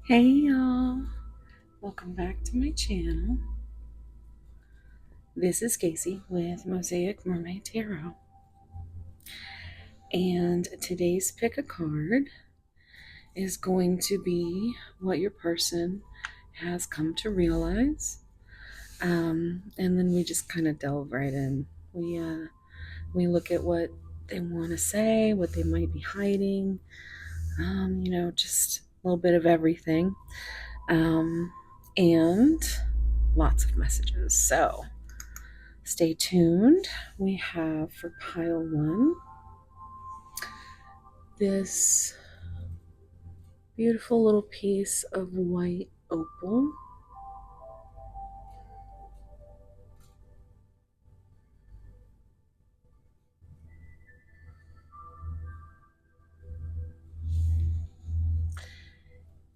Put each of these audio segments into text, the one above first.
Hey y'all, welcome back to my channel. This is Casey with Mosaic Mermaid Tarot, and today's pick a card is going to be what your person has come to realize, and then we just kind of delve right in. We look at what they want to say, what they might be hiding, just a little bit of everything, and lots of messages. So stay tuned. We have for pile one this beautiful little piece of white opal.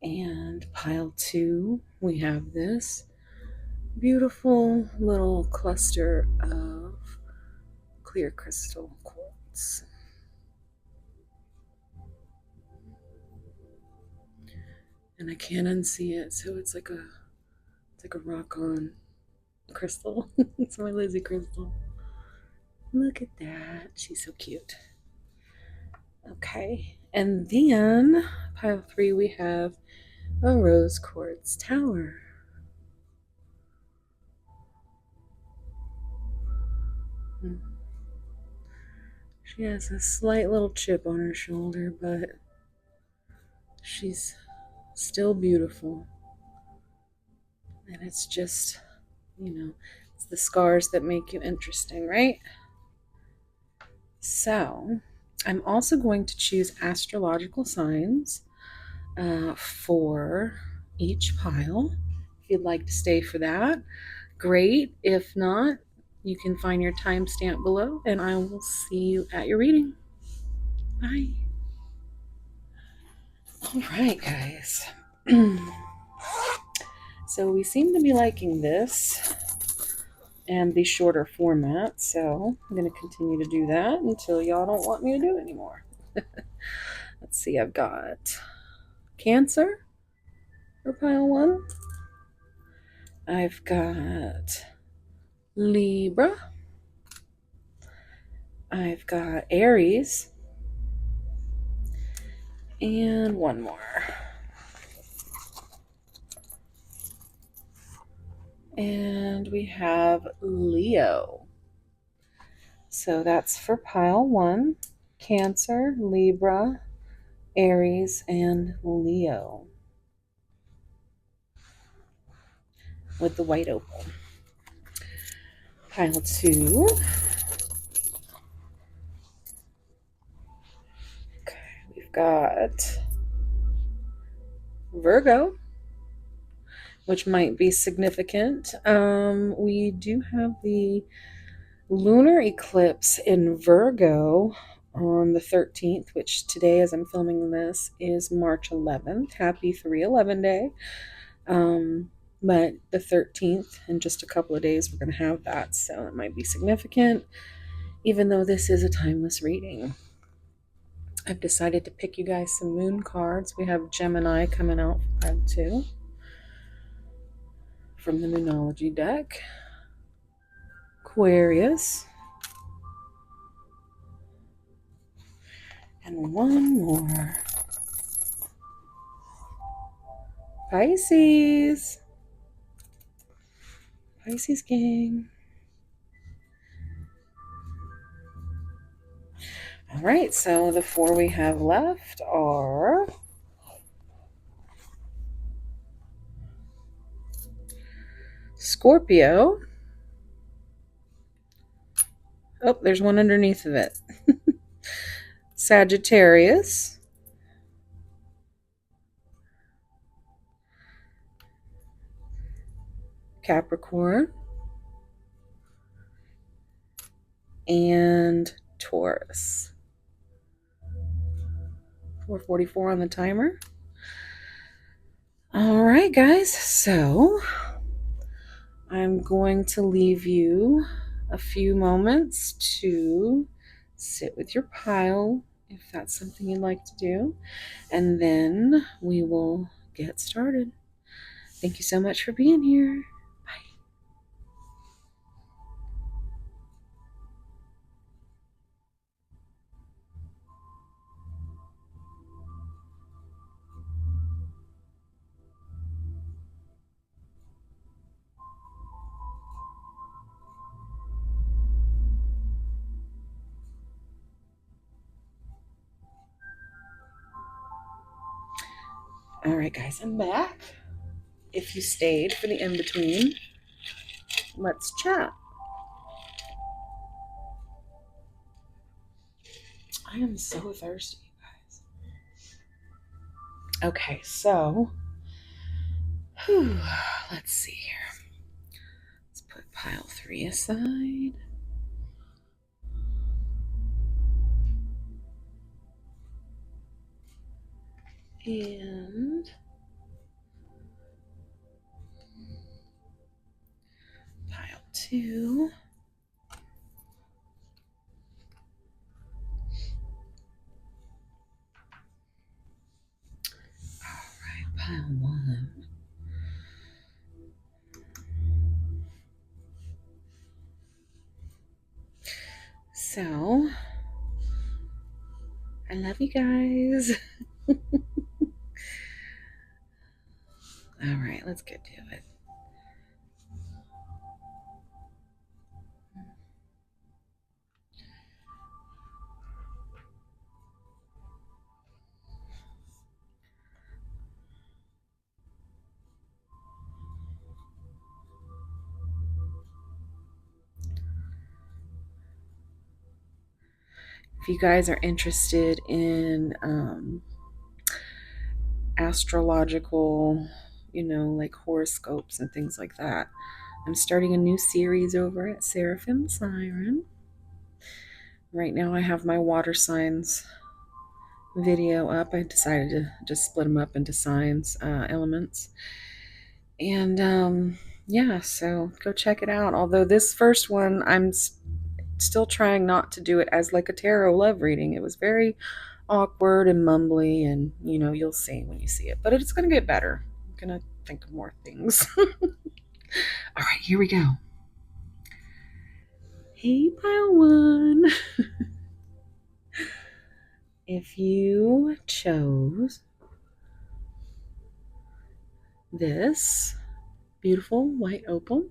And pile two, we have this beautiful little cluster of clear crystal quartz. And I can't unsee it, so it's like a rock on crystal. It's my Lizzie crystal. Look at that. She's so cute. Okay. And then pile three, we have a rose quartz tower. She has a slight little chip on her shoulder, but she's still beautiful. And it's just, it's the scars that make you interesting, right? So, I'm also going to choose astrological signs for each pile. If you'd like to stay for that, great. If not, you can find your timestamp below, and I will see you at your reading. Bye. All right, guys. So we seem to be liking this and the shorter format, so I'm going to continue to do that until y'all don't want me to do it anymore. Let's see, I've got Cancer for pile one. I've got Libra. I've got Aries. And one more. And we have Leo. So that's for pile one. Cancer, Libra, Aries, and Leo. With the white opal. Pile two. Okay, we've got Virgo, which might be significant. We do have the lunar eclipse in Virgo on the 13th, which today, as I'm filming this, is March 11th. Happy 3/11 day. But the 13th, in just a couple of days, we're going to have that. So it might be significant, even though this is a timeless reading. I've decided to pick you guys some moon cards. We have Gemini coming out for part two from the Moonology deck. Aquarius. And one more. Pisces. Pisces gang. All right, so the four we have left are Scorpio. Oh, there's one underneath of it. Sagittarius. Capricorn. And Taurus. 4:44 on the timer. All right, guys, so I'm going to leave you a few moments to sit with your pile if that's something you'd like to do, and then we will get started. Thank you so much for being here. Bye. All right, guys, I'm back. If you stayed for the in-between, let's chat. I am so thirsty, you guys. Okay, so let's see here. Let's put pile 3 aside. And pile 2. All right, pile 1. So, I love you guys. All right, let's get to it. If you guys are interested in astrological, like horoscopes and things like that, I'm starting a new series over at Seraphim Siren. Right now I have my water signs video up. I decided to just split them up into signs, elements. And yeah, so go check it out. Although this first one, I'm still trying not to do it as like a tarot love reading. It was very awkward and mumbly, and you'll see when you see it. But it's going to get better. I'm going to think of more things. All right, here we go. Hey, pile 1. If you chose this beautiful white opal,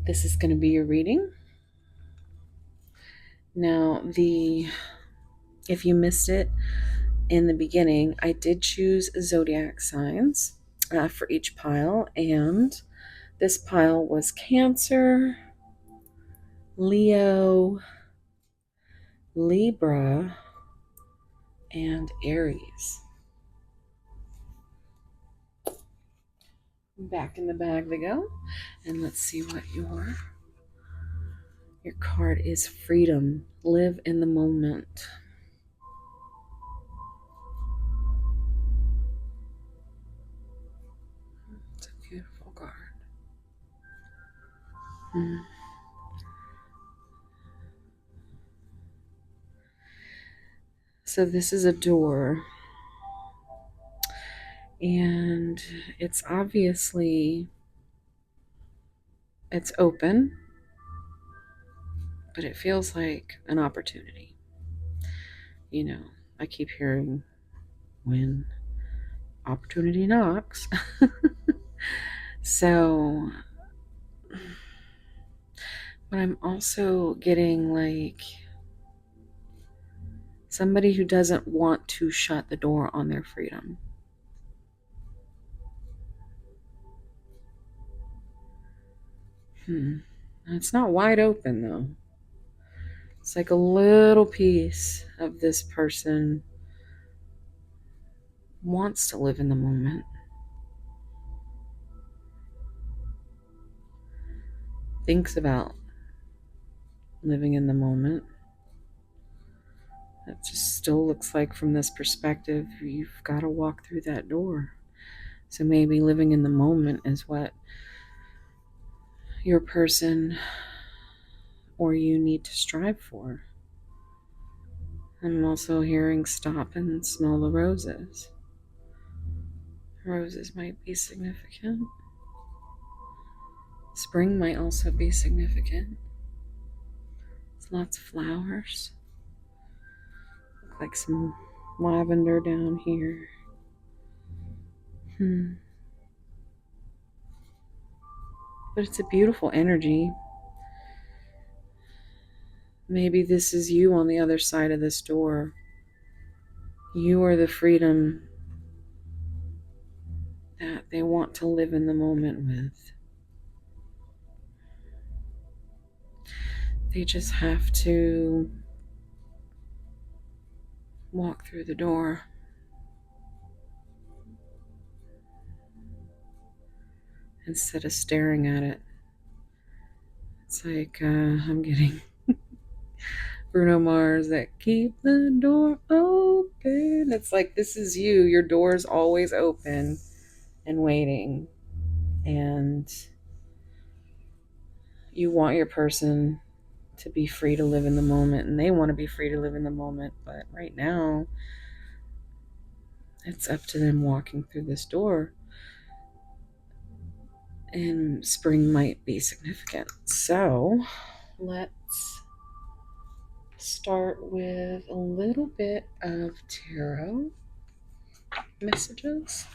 this is going to be your reading. Now, if you missed it in the beginning, I did choose zodiac signs for each pile, and this pile was Cancer, Leo, Libra, and Aries. Back in the bag they go, and let's see what your card is. Freedom. Live in the moment. It's a beautiful card. So this is a door, and it's open, but it feels like an opportunity. I keep hearing when opportunity knocks. So, but I'm also getting like somebody who doesn't want to shut the door on their freedom. It's not wide open though. It's like a little piece of this person wants to live in the moment. Thinks about living in the moment. It just still looks like from this perspective, you've got to walk through that door. So maybe living in the moment is what your person or you need to strive for. I'm also hearing stop and smell the roses. Roses might be significant. Spring might also be significant. There's lots of flowers. Look like some lavender down here. But it's a beautiful energy. Maybe this is you on the other side of this door. You are the freedom that they want to live in the moment with. They just have to walk through the door. Instead of staring at it. It's like I'm getting Bruno Mars that keep the door open. It's like, this is you. Your door's always open and waiting. And you want your person to be free to live in the moment. And they want to be free to live in the moment. But right now, it's up to them walking through this door. And spring might be significant. So let's start with a little bit of tarot messages.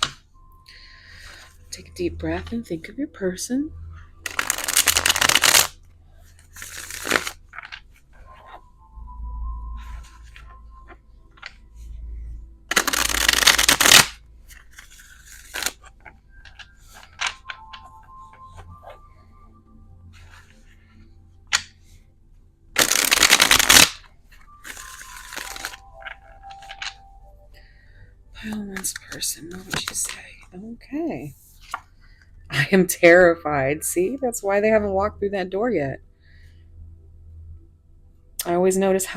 Take a deep breath and think of your person. Balance person, what would you say? Okay. I am terrified. See, that's why they haven't walked through that door yet. I always notice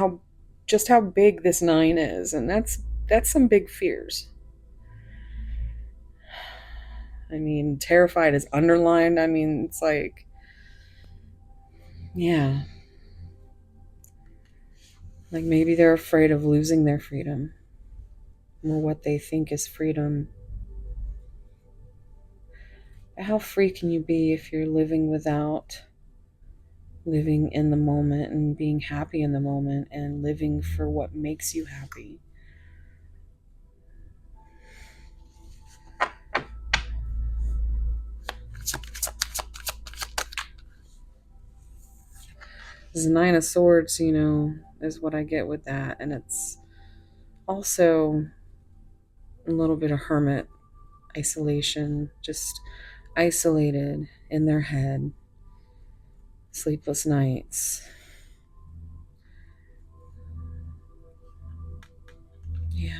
just how big this 9 is, and that's some big fears. I mean, terrified is underlined. I mean, it's like, yeah. Like maybe they're afraid of losing their freedom or what they think is freedom. How free can you be if you're living without living in the moment and being happy in the moment and living for what makes you happy? The 9 of Swords, is what I get with that. And it's also a little bit of hermit isolation, just isolated in their head, sleepless nights. Yeah.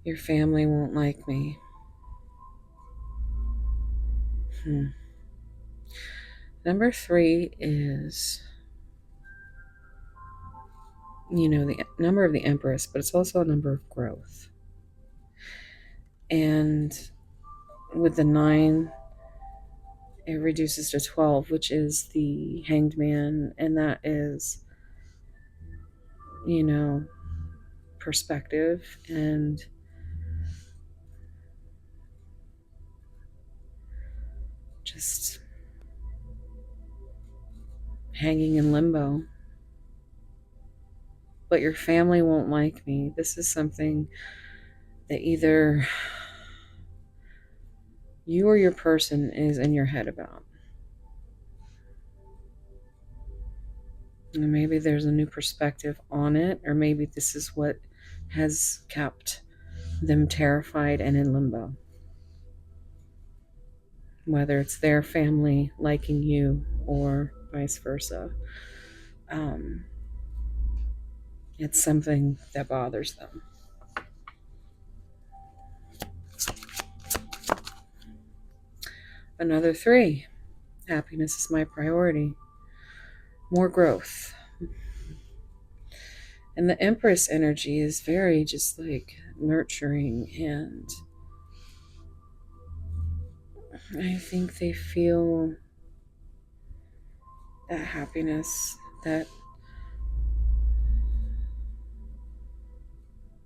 Your family won't like me. Number 3 is, the number of the Empress, but it's also a number of growth. And with the 9, it reduces to 12, which is the Hanged Man, and that is, perspective and just hanging in limbo. But your family won't like me. This is something that either you or your person is in your head about. And maybe there's a new perspective on it, or maybe this is what has kept them terrified and in limbo. Whether it's their family liking you or vice versa. It's something that bothers them. Another 3, happiness is my priority. More growth. And the Empress energy is very just like nurturing, and I think they feel that happiness, that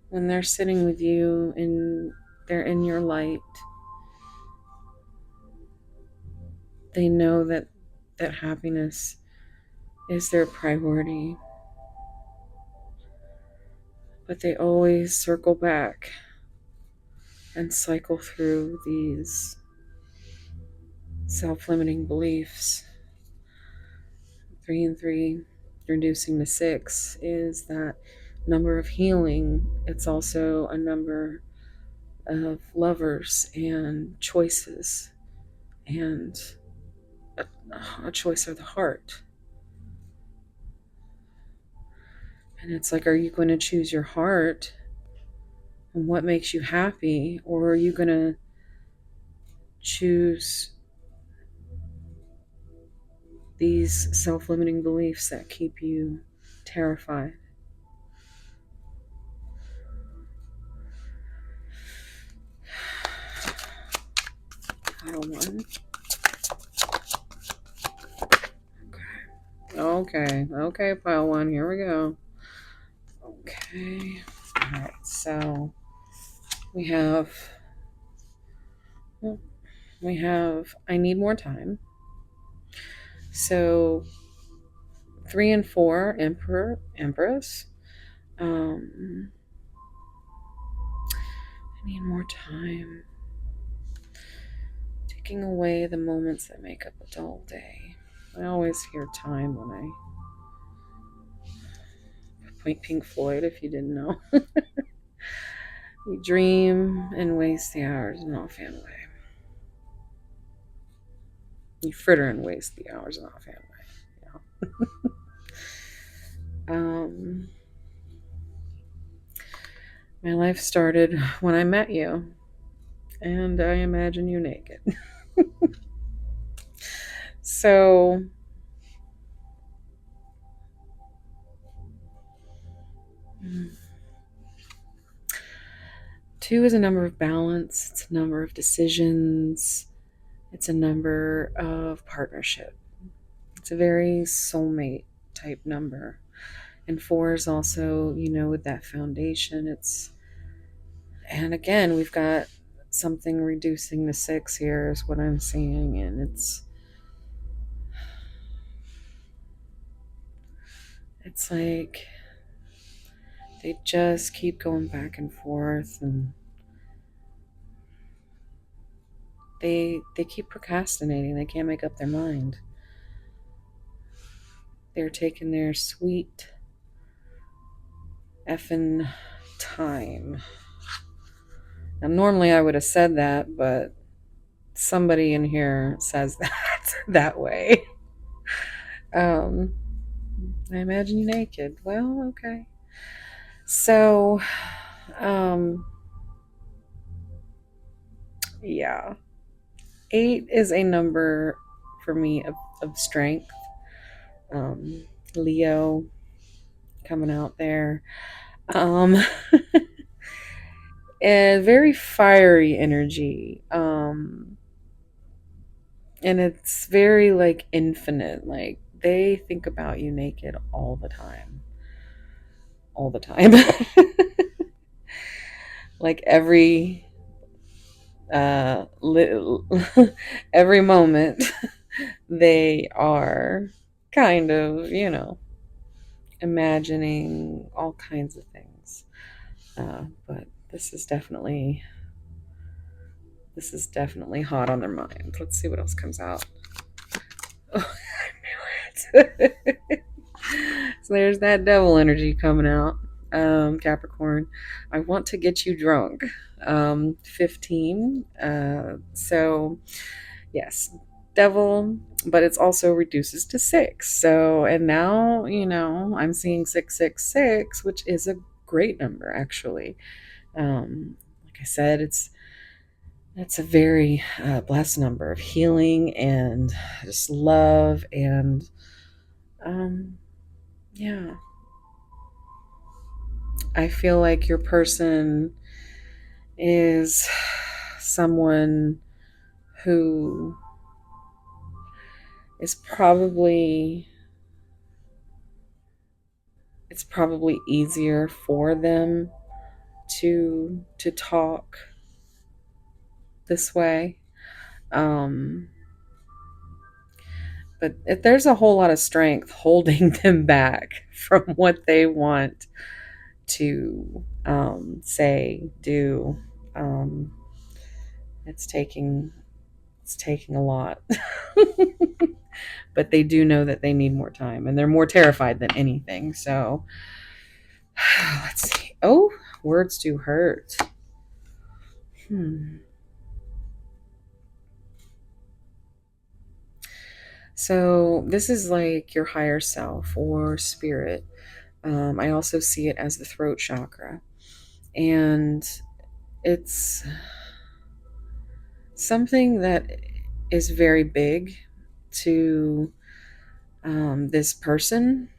when they're sitting with you and they're in your light, they know that happiness is their priority, but they always circle back and cycle through these self-limiting beliefs. 3 and 3 reducing to 6 is that number of healing. It's also a number of lovers and choices, and a choice of the heart. And it's like, are you going to choose your heart and what makes you happy, or are you going to choose these self-limiting beliefs that keep you terrified? Pile one. Okay, pile one. Here we go. Okay. All right. So we have I need more time. So 3 and 4, Emperor, Empress. I need more time. Taking away the moments that make up a dull day. I always hear time when I point Pink Floyd, if you didn't know. You dream and waste the hours in offhand way. You fritter and waste the hours in offhand way. Yeah. My life started when I met you, and I imagine you naked. So, 2 is a number of balance, it's a number of decisions, it's a number of partnership. It's a very soulmate type number. And 4 is also, with that foundation, and again, we've got something reducing the 6 here, is what I'm seeing. And it's like they just keep going back and forth, and they keep procrastinating. They can't make up their mind. They're taking their sweet effing time. Now, normally I would have said that, but somebody in here says that that way. I imagine you naked. Well, okay. So, yeah. 8 is a number for me of strength. Leo coming out there. And very fiery energy. And it's very like infinite. Like they think about you naked all the time. All the time. Like every moment they are kind of, imagining all kinds of things. But this is definitely hot on their mind. Let's see what else comes out. Oh, I knew it. So there's that devil energy coming out. Capricorn, I want to get you drunk. 15. So yes, devil, but it's also reduces to 6. So, and now, I'm seeing 666, which is a great number, actually. Like I said, it's a very blessed number of healing and just love. And yeah, I feel like your person is someone who is probably, it's probably easier for them to talk this way. Um, but if there's a whole lot of strength holding them back from what they want to say, do. Um, it's taking a lot. But they do know that they need more time, and they're more terrified than anything. So let's see. Oh, words do hurt. So this is like your higher self or spirit. I also see it as the throat chakra, and it's something that is very big to this person,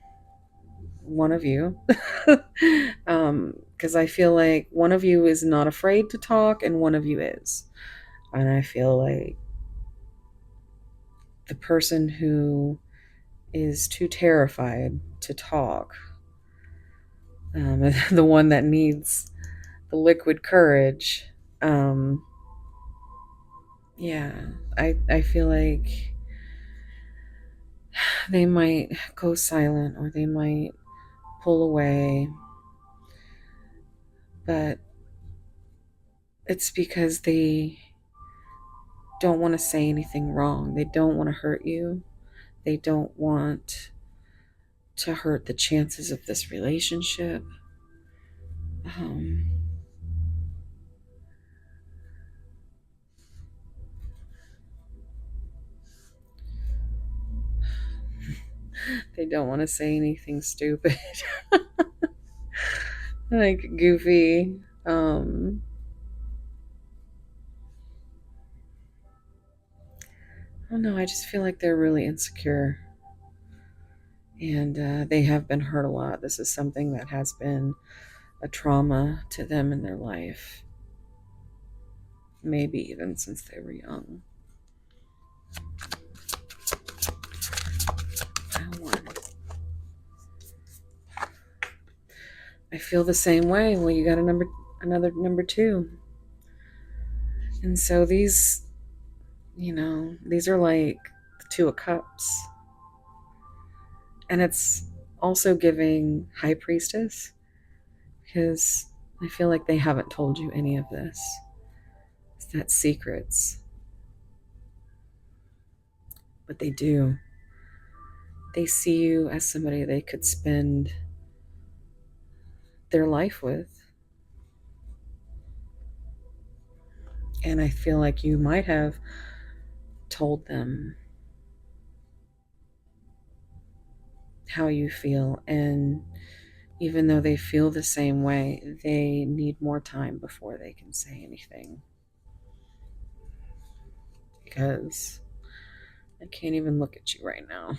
one of you, because I feel like one of you is not afraid to talk and one of you is. And I feel like the person who is too terrified to talk, the one that needs the liquid courage, um, yeah, I feel like they might go silent or they might pull away, but it's because they don't want to say anything wrong. They don't want to hurt you. They don't want to hurt the chances of this relationship. Um, they don't want to say anything stupid, like goofy. I don't know. I just feel like they're really insecure, and they have been hurt a lot. This is something that has been a trauma to them in their life, maybe even since they were young. Pile one. I feel the same way. Well, you got another number two. And so these, these are like the Two of Cups. And it's also giving High Priestess, because I feel like they haven't told you any of this. That's secrets. But they do. They see you as somebody they could spend their life with. And I feel like you might have told them how you feel. And even though they feel the same way, they need more time before they can say anything. Because I can't even look at you right now.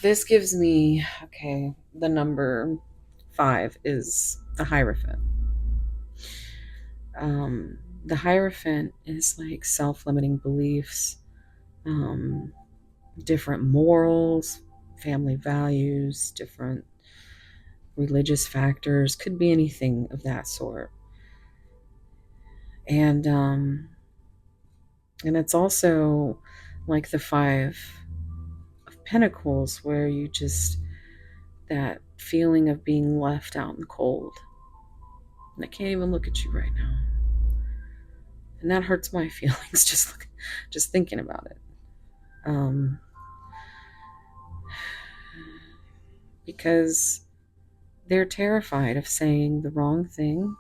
This gives me, okay, the number 5 is the Hierophant. The Hierophant is like self-limiting beliefs, um, different morals, family values, different religious factors, could be anything of that sort. And it's also like the 5 of Pentacles, where you just, that feeling of being left out in the cold. And I can't even look at you right now. And that hurts my feelings just thinking about it. Because they're terrified of saying the wrong thing.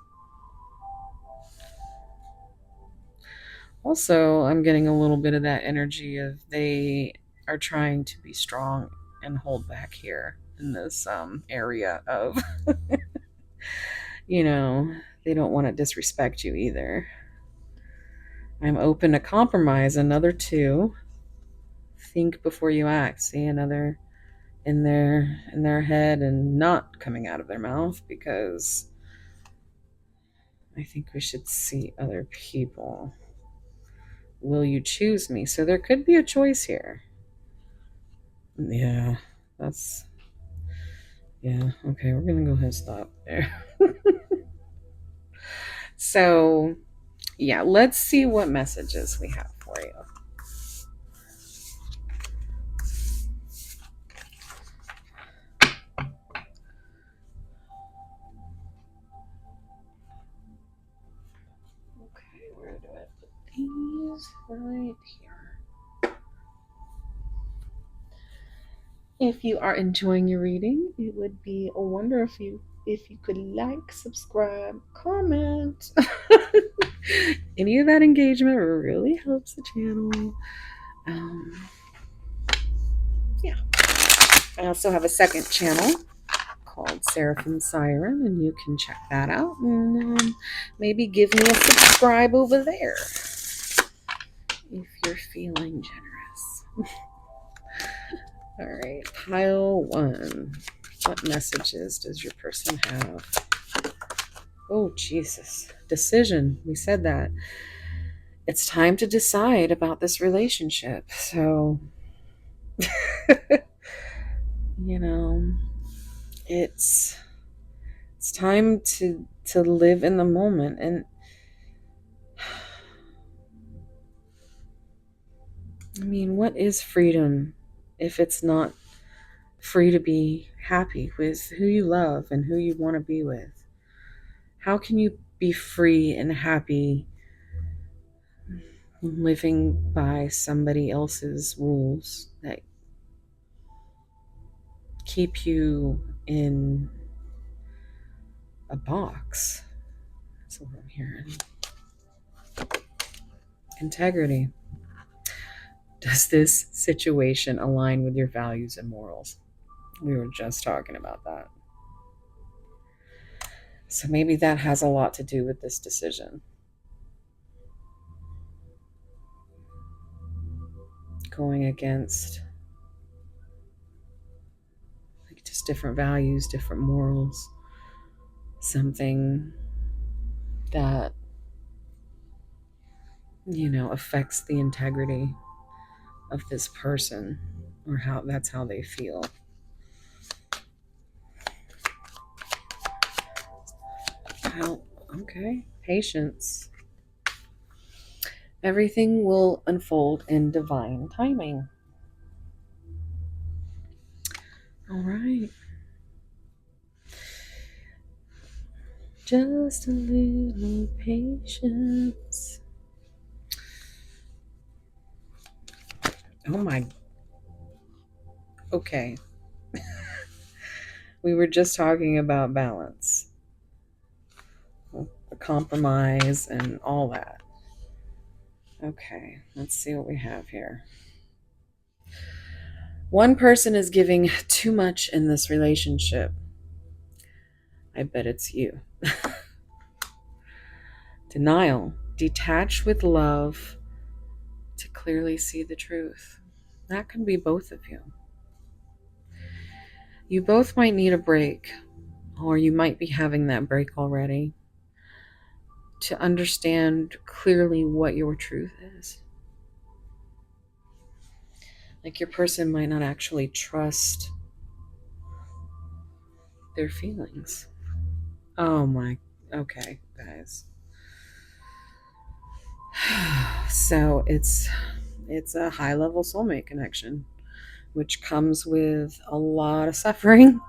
Also, I'm getting a little bit of that energy of they are trying to be strong and hold back here in this area of, they don't want to disrespect you either. I'm open to compromise. Another 2. Think before you act. See, another in their head and not coming out of their mouth, because I think we should see other people. Will you choose me? So there could be a choice here. Yeah, that's, yeah, okay, we're gonna go ahead and stop there. So, yeah, let's see what messages we have for you. Okay, where do I put these? Right here. If you are enjoying your reading, it would be a wonder if you could like, subscribe, comment. Any of that engagement really helps the channel. Yeah. I also have a second channel called Seraphim Siren, and you can check that out and maybe give me a subscribe over there if you're feeling generous. All right, pile one. What messages does your person have? Oh, Jesus. Decision. We said that. It's time to decide about this relationship. So, you know, it's time to live in the moment. And I mean, what is freedom if it's not free to be happy with who you love and who you want to be with? How can you be free and happy living by somebody else's rules that keep you in a box? That's what I'm hearing. Integrity. Does this situation align with your values and morals? We were just talking about that. So maybe that has a lot to do with this decision. Going against like just different values, different morals, something that, you know, affects the integrity of this person, or that's how they feel. How, okay, patience. Everything will unfold in divine timing. All right. Just a little patience. Oh my. Okay. We were just talking about balance, a compromise, and all that. Okay, let's see what we have here. One person is giving too much in this relationship. I bet it's you. Denial. Detach with love to clearly see the truth. That can be both of you. You both might need a break, or you might be having that break already, to understand clearly what your truth is. Like your person might not actually trust their feelings. Oh my, okay, guys. So it's a high level soulmate connection, which comes with a lot of suffering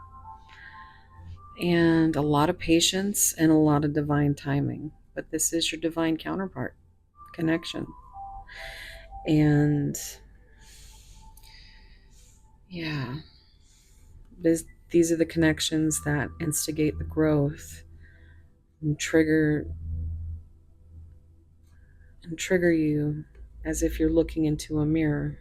and a lot of patience and a lot of divine timing. But this is your divine counterpart connection. And yeah, these are the connections that instigate the growth and trigger you as if you're looking into a mirror.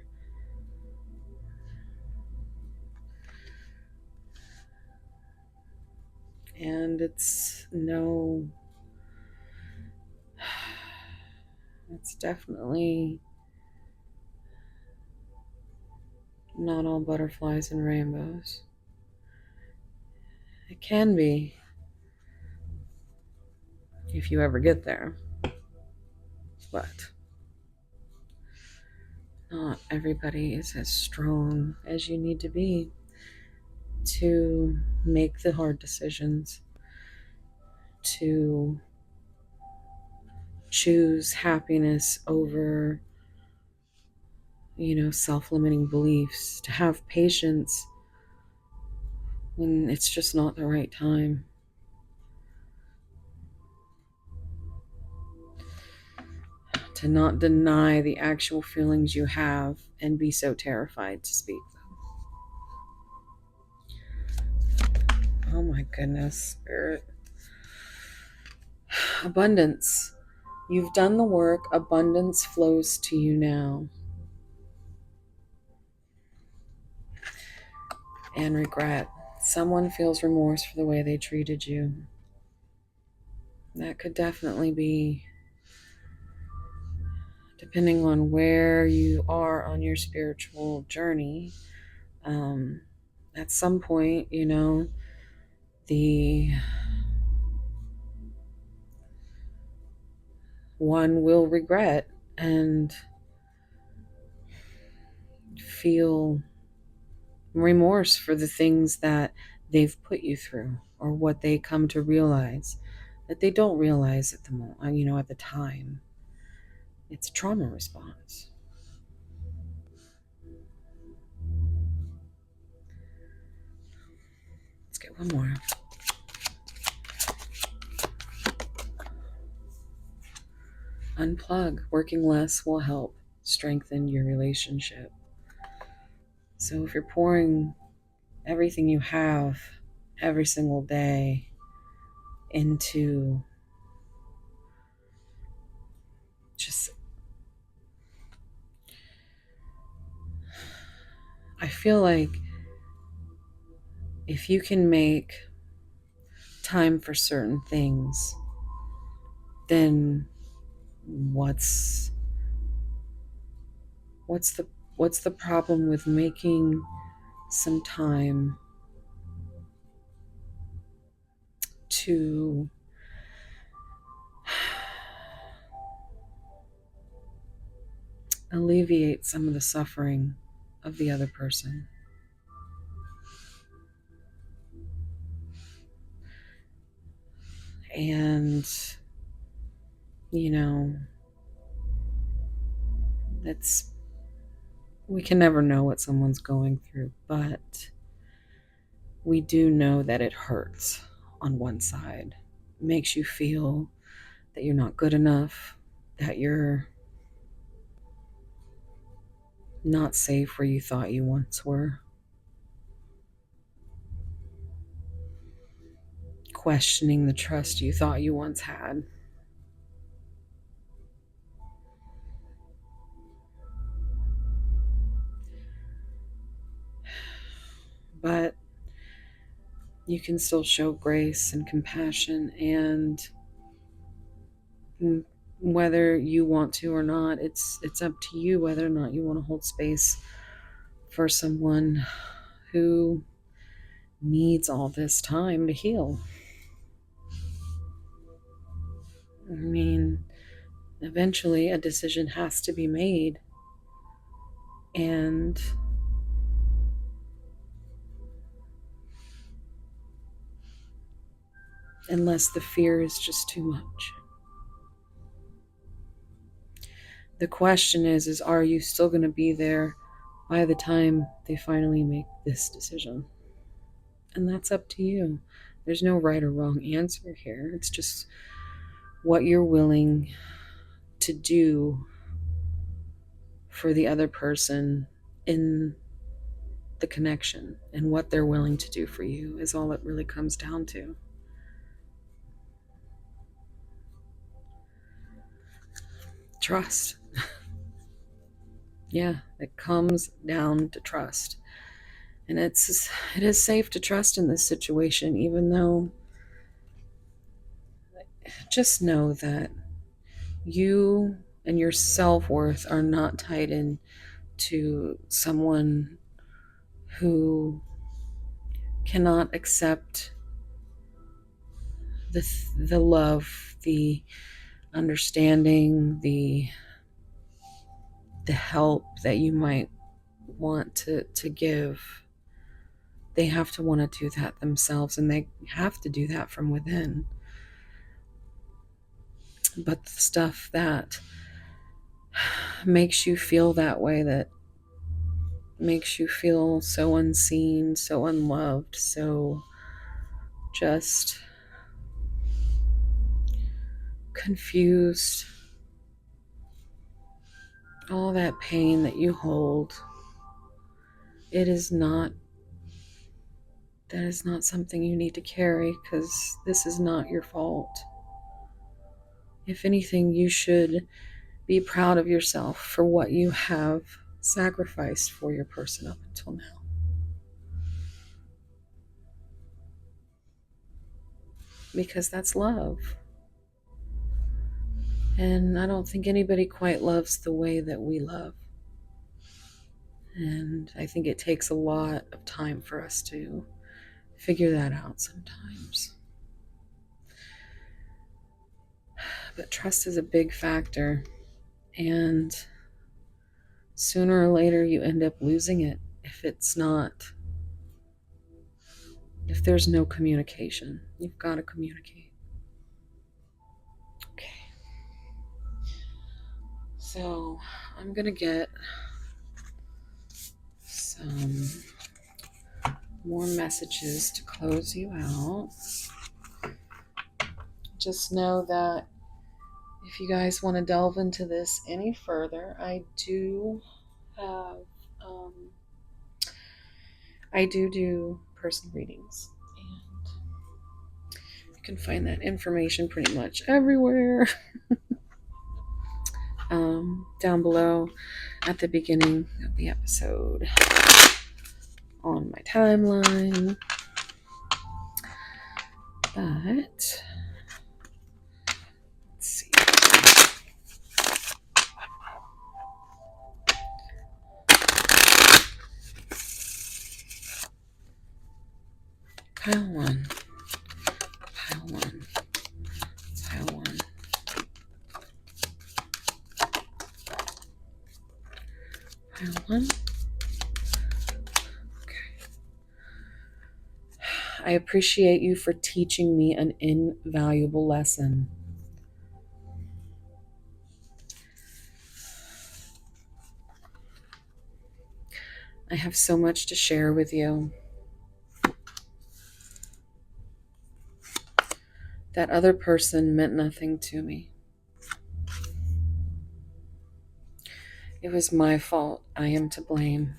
And it's definitely not all butterflies and rainbows. It can be if you ever get there, but Not everybody is as strong as you need to be to make the hard decisions, to choose happiness over, self-limiting beliefs, to have patience when it's just not the right time. To not deny the actual feelings you have and be so terrified to speak them. Oh my goodness, Spirit. Abundance. You've done the work. Abundance flows to you now. And regret. Someone feels remorse for the way they treated you. That could definitely be, depending on where you are on your spiritual journey. At some point, the one will regret and feel remorse for the things that they've put you through, or what they come to realize that they don't realize at the moment, at the time. It's a trauma response. Let's get one more. Unplug. Working less will help strengthen your relationship. So if you're pouring everything you have every single day into just, I feel like if you can make time for certain things, then what's the problem with making some time to alleviate some of the suffering of the other person? And we can never know what someone's going through, but we do know that it hurts on one side. It makes you feel that you're not good enough, that you're not safe where you thought you once were. Questioning the trust you thought you once had. But you can still show grace and compassion, and whether you want to or not, it's up to you whether or not you want to hold space for someone who needs all this time to heal. I mean, eventually a decision has to be made, and unless the fear is just too much. The question is are you still going to be there by the time they finally make this decision? And that's up to you. There's no right or wrong answer here. It's just what you're willing to do for the other person in the connection, and what they're willing to do for you is all it really comes down to. Trust. Yeah, it comes down to trust. And it is safe to trust in this situation, even though just know that you and your self-worth are not tied in to someone who cannot accept the love, the understanding, the the help that you might want to give, they have to want to do that themselves, and they have to do that from within. But the stuff that makes you feel that way, that makes you feel so unseen, so unloved, so just confused, all that pain that you hold, it is not, that is not something you need to carry, because this is not your fault. If anything, you should be proud of yourself for what you have sacrificed for your person up until now. Because that's love. And I don't think anybody quite loves the way that we love. And I think it takes a lot of time for us to figure that out sometimes. But trust is a big factor. And sooner or later, you end up losing it if it's not, if there's no communication. You've got to communicate. Okay. So I'm going to get some more messages to close you out. Just know that if you guys want to delve into this any further, I do have, I do personal readings, and you can find that information pretty much everywhere. Down below at the beginning of the episode on my timeline. But let's see. Pile one. Pile one. Pile one. Pile one. I appreciate you for teaching me an invaluable lesson. I have so much to share with you. That other person meant nothing to me. It was my fault. I am to blame.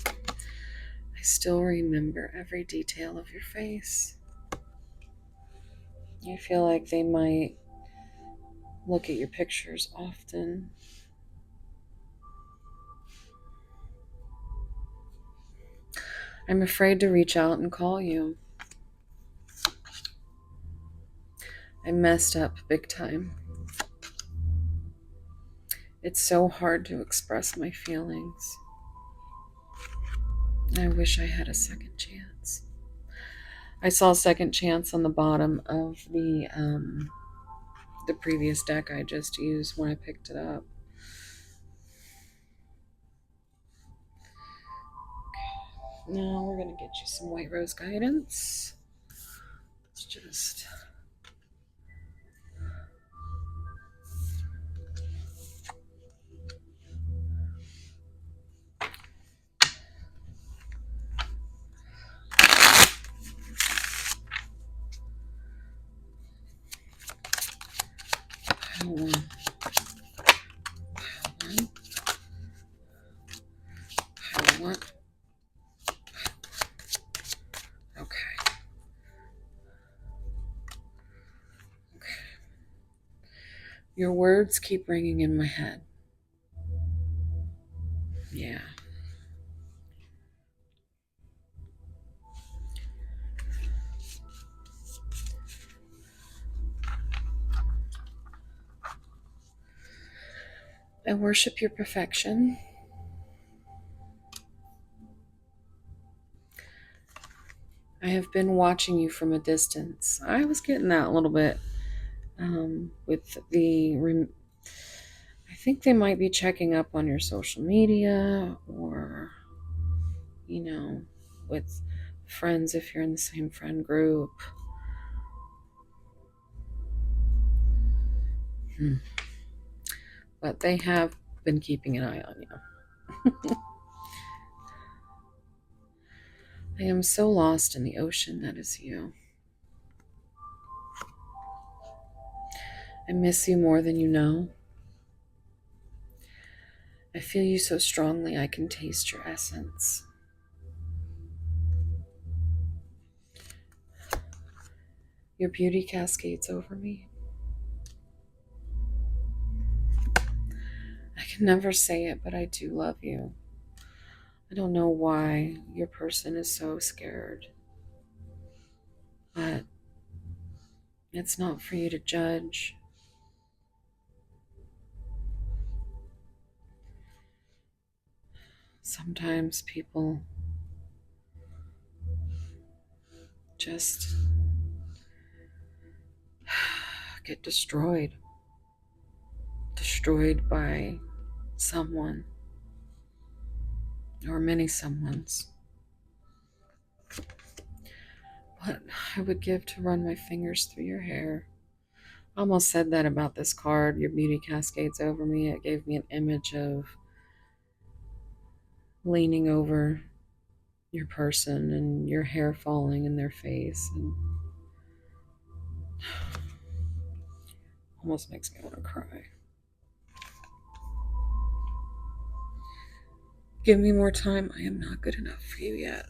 I still remember every detail of your face. I feel like they might look at your pictures often. I'm afraid to reach out and call you. I messed up big time. It's so hard to express my feelings. I wish I had a second chance. I saw second chance on the bottom of the previous deck I just used when I picked it up. Okay. Now we're going to get you some white rose guidance. Let's just... Pile one. Pile one. Okay. Your words keep ringing in my head. Yeah. I worship your perfection. I have been watching you from a distance. I was getting that a little bit with the think they might be checking up on your social media or, you know, with friends if you're in the same friend group. But they have been keeping an eye on you. I am so lost in the ocean that is you. I miss you more than you know. I feel you so strongly I can taste your essence. Your beauty cascades over me. I can never say it, but I do love you. I don't know why your person is so scared, but it's not for you to judge. Sometimes people just get destroyed by someone or many someones. What I would give to run my fingers through your hair. I almost said that about this card, your beauty cascades over me. It gave me an image of leaning over your person and your hair falling in their face, and almost makes me want to cry. Give me more time. I am not good enough for you yet.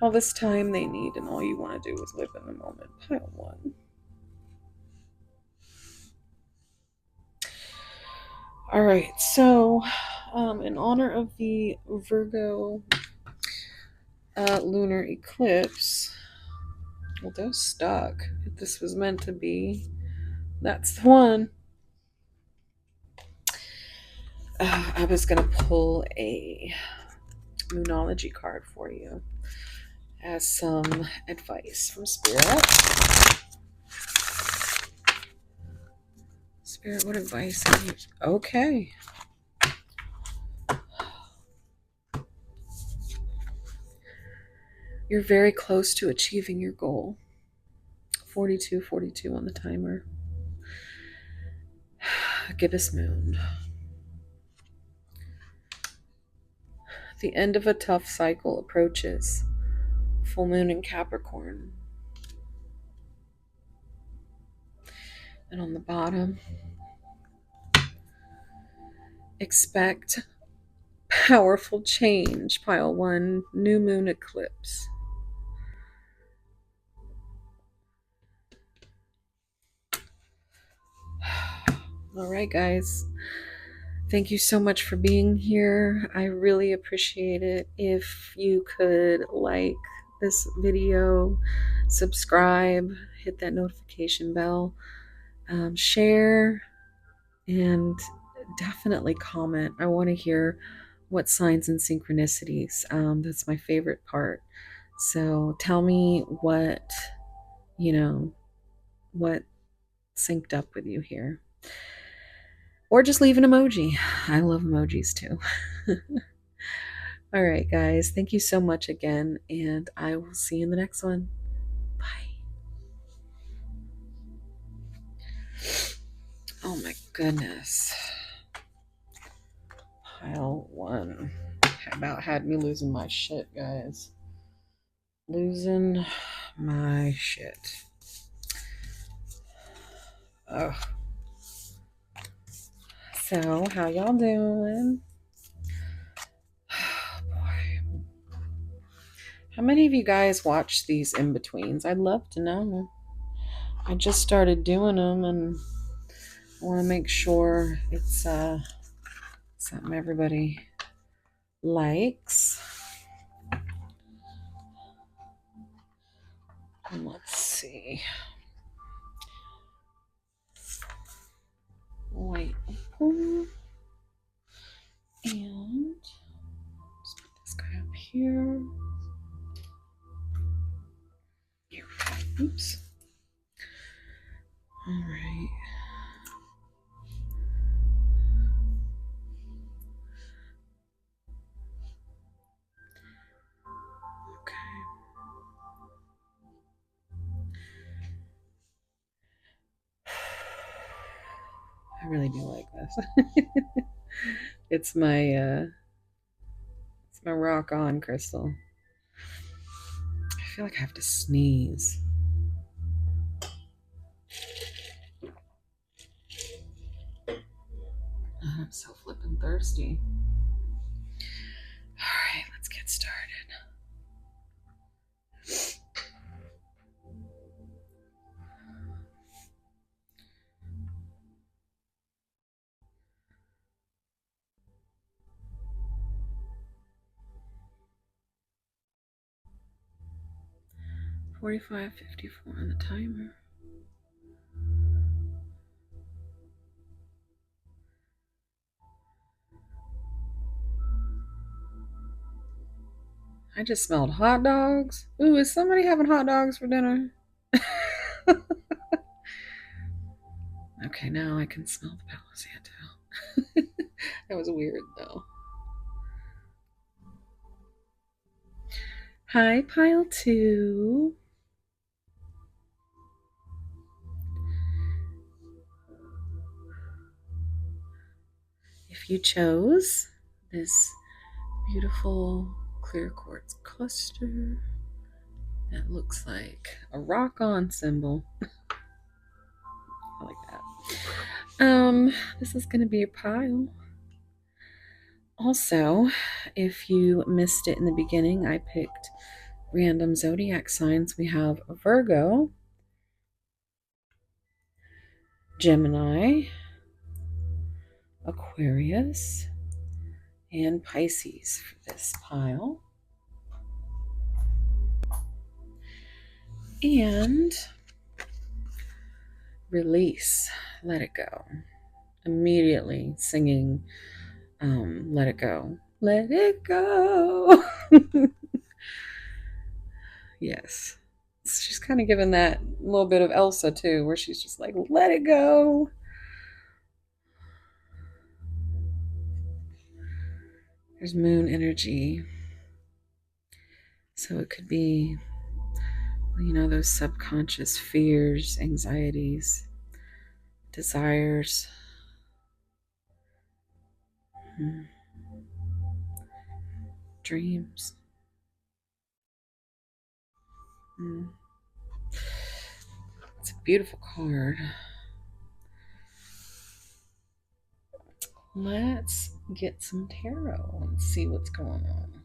All this time they need, and all you want to do is live in the moment. Pile 1. All right, so in honor of the Virgo lunar eclipse, well, those stuck. If this was meant to be, that's the one. I was going to pull a Moonology card for you as some advice from Spirit. Spirit, what advice? Okay. You're very close to achieving your goal. 42 on the timer. Gibbous moon. The end of a tough cycle approaches. Full moon in Capricorn. And on the bottom, expect powerful change. Pile 1, new moon eclipse. All right, guys. Thank you so much for being here. I really appreciate it. If you could like this video, subscribe, hit that notification bell, share, and definitely comment. I want to hear what signs and synchronicities. That's my favorite part. So tell me what, what synced up with you here. Or just leave an emoji. I love emojis too. All right, guys. Thank you so much again, and I will see you in the next one. Bye. Oh my goodness. Pile 1 about had me losing my shit, guys. Losing my shit. Oh. So, how y'all doing? Oh, boy. How many of you guys watch these in-betweens? I'd love to know. I just started doing them, and I want to make sure it's something everybody likes. And let's see. White opal. And let's put this guy up here. Here we go. Oops. All right. I really do like this. It's my rock on crystal. I feel like I have to sneeze. I'm so flippin' thirsty. All right, let's get started. $45.54 on the timer. I just smelled hot dogs. Ooh, is somebody having hot dogs for dinner? Okay, now I can smell the Palo Santo. That was weird, though. Hi, pile 2. If you chose this beautiful clear quartz cluster that looks like a rock-on symbol, I like that. This is going to be your pile. Also, if you missed it in the beginning, I picked random zodiac signs. We have Virgo, Gemini, Aquarius, and Pisces for this pile. And release, let it go. Immediately singing, let it go. Let it go. Yes. She's kind of given that little bit of Elsa too, where she's just like, let it go. There's moon energy. So it could be, those subconscious fears, anxieties, desires. Dreams. It's a beautiful card. Let's get some tarot and see what's going on.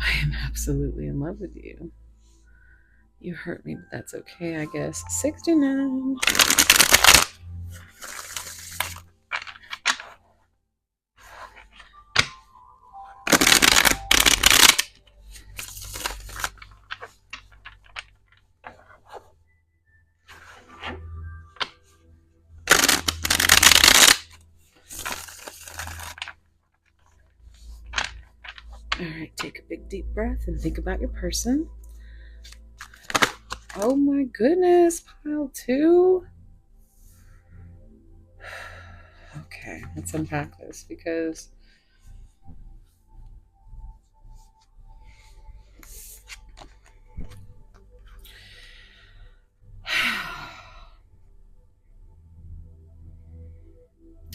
I am absolutely in love with you. You hurt me, but that's okay, I guess. 69. All right, take a big deep breath and think about your person. Oh my goodness, pile 2. Okay, let's unpack this because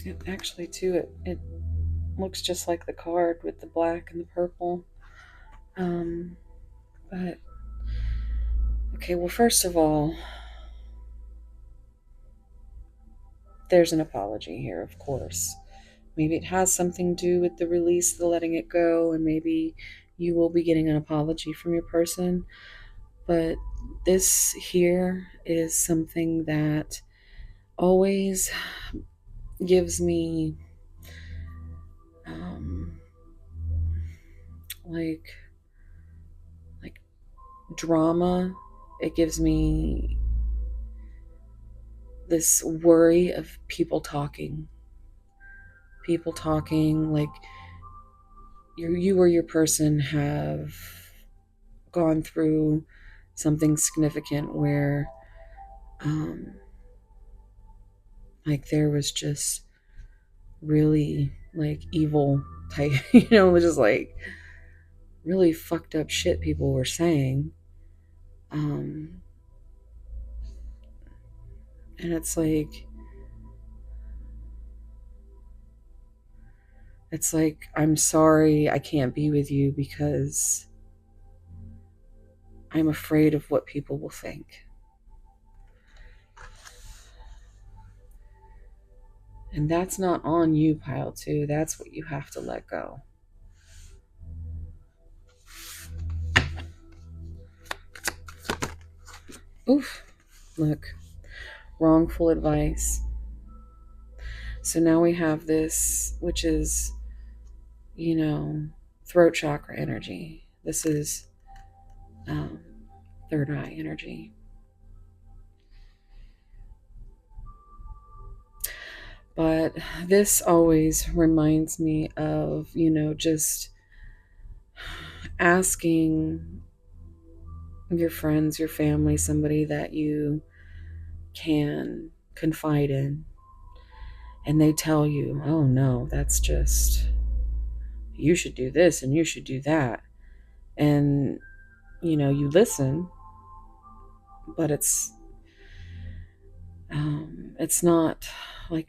it actually too it looks just like the card with the black and the purple. But okay, well, first of all, there's an apology here, of course. Maybe it has something to do with the release, the letting it go, and maybe you will be getting an apology from your person. But this here is something that always gives me like drama. It gives me this worry of people talking like you or your person have gone through something significant where like there was just really like evil type, just like really fucked up shit people were saying. And it's like, I'm sorry I can't be with you because I'm afraid of what people will think. And that's not on you, pile two. That's what you have to let go. Oof. Look, wrongful advice. So now we have this, which is, throat chakra energy. This is third eye energy. But this always reminds me of, just asking your friends, your family, somebody that you can confide in, and they tell you, oh no, that's just, you should do this and you should do that. And, you listen, but it's not like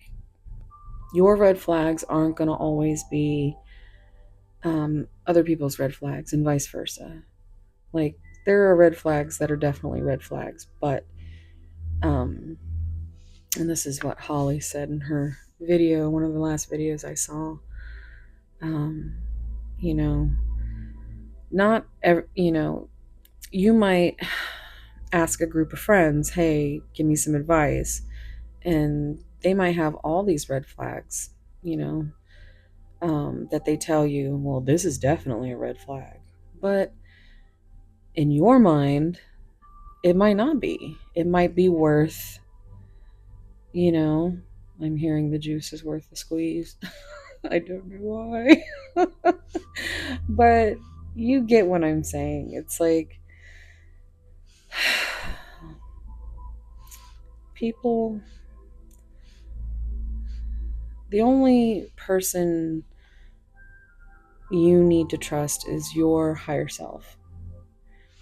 your red flags aren't going to always be other people's red flags and vice versa. Like, there are red flags that are definitely red flags, but and this is what Holly said in her video, one of the last videos I saw. Um, you know, not ever, you might ask a group of friends, hey, give me some advice, and they might have all these red flags, that they tell you, well, this is definitely a red flag. But in your mind, it might not be. It might be worth, I'm hearing the juice is worth the squeeze. I don't know why. But you get what I'm saying. It's like people, the only person you need to trust is your higher self,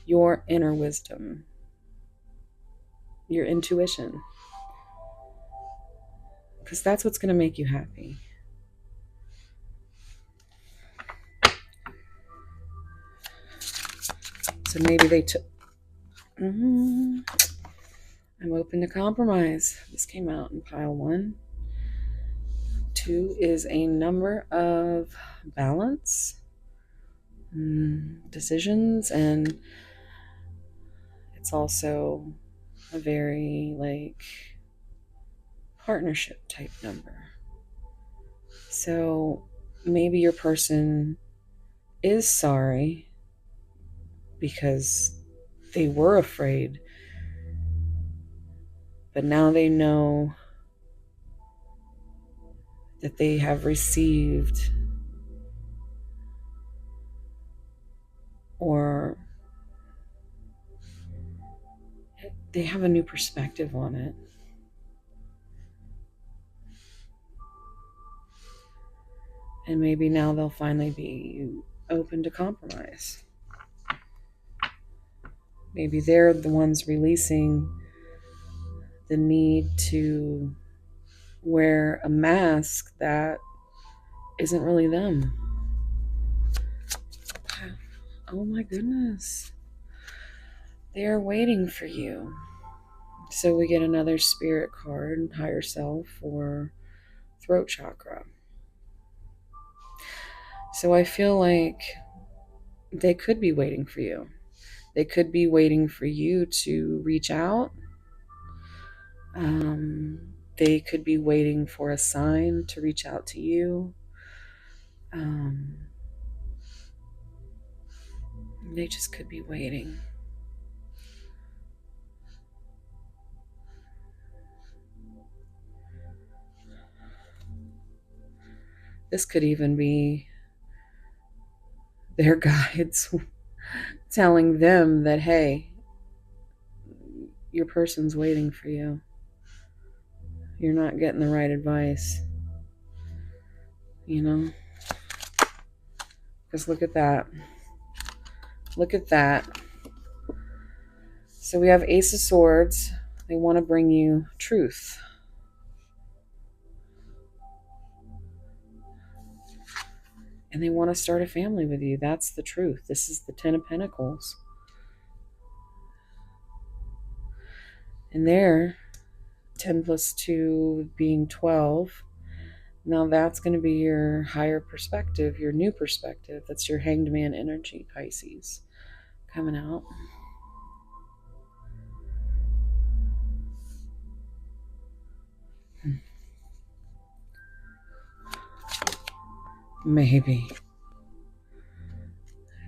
your inner wisdom, your intuition, because that's what's going to make you happy. So maybe they took. I'm open to compromise. This came out in pile 1. 2 is a number of balance, decisions, and it's also a very partnership type number. So maybe your person is sorry because they were afraid, but now they know that they have received or they have a new perspective on it. And maybe now they'll finally be open to compromise. Maybe they're the ones releasing the need to wear a mask that isn't really them. Oh my goodness. They are waiting for you. So we get another spirit card, higher self, or throat chakra. So I feel like they could be waiting for you. They could be waiting for you to reach out. They could be waiting for a sign to reach out to you. They just could be waiting. This could even be their guides telling them that, hey, your person's waiting for you. You're not getting the right advice. Because look at that. Look at that. So we have Ace of Swords. They want to bring you truth. And they want to start a family with you. That's the truth. This is the Ten of Pentacles. And there, 10 plus 2 being 12. Now that's going to be your higher perspective, your new perspective. That's your Hanged Man energy, Pisces, coming out. Maybe.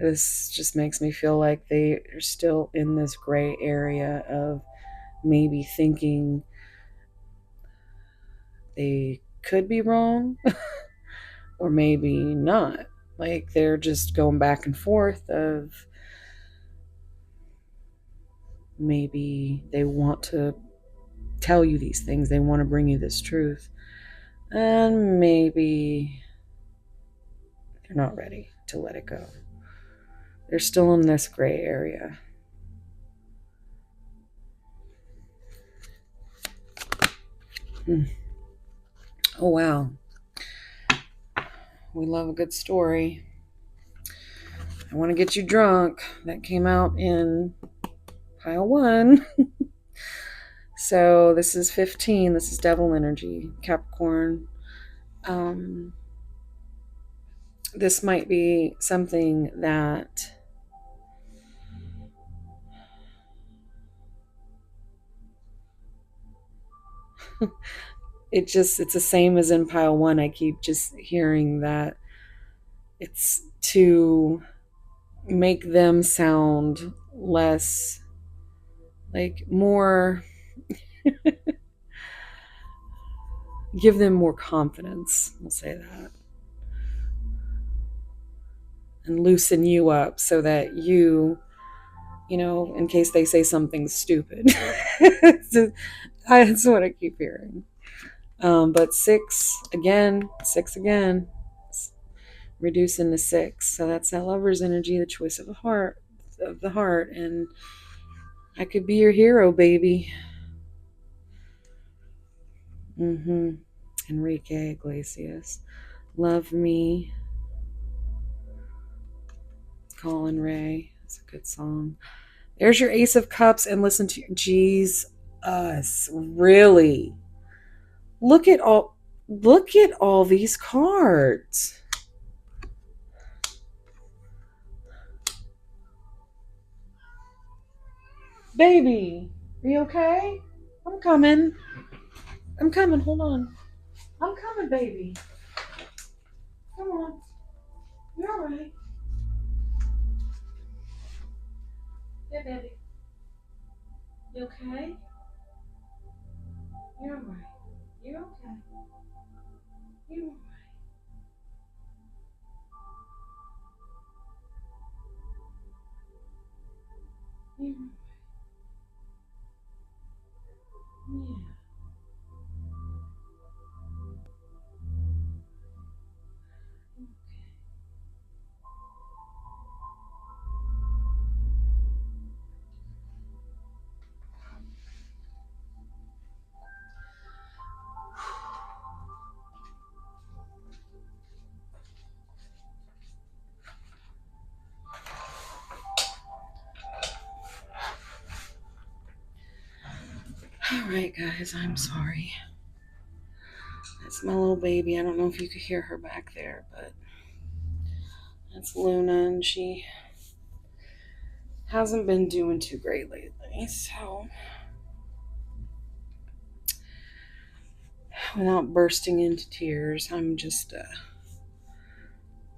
This just makes me feel like they are still in this gray area of maybe thinking they could be wrong or maybe not. Like they're just going back and forth of maybe they want to tell you these things, they want to bring you this truth, and maybe they're not ready to let it go. They're still in this gray area. Oh, wow. We love a good story. I want to get you drunk. That came out in pile 1. So this is 15. This is devil energy, Capricorn. This might be something that it's the same as in pile 1. I keep just hearing that it's to make them sound less, like more, give them more confidence, we'll say that, and loosen you up so that you know, in case they say something stupid. That's what I keep hearing. But 6 again, reducing to 6. So that's that lover's energy, the choice of the heart, and I could be your hero, baby. Enrique Iglesias, Love Me. Colin Ray, that's a good song. There's your Ace of Cups, and listen to Jesus, really. Look at all these cards. Baby, are you okay? I'm coming. Hold on. I'm coming, baby. Come on. You're all right. Yeah, baby. You okay? You're all right. You're okay. You're all right. You're all right. Yeah. All right, guys, I'm sorry. That's my little baby. I don't know if you could hear her back there, but that's Luna, and she hasn't been doing too great lately. So, without bursting into tears, I'm just,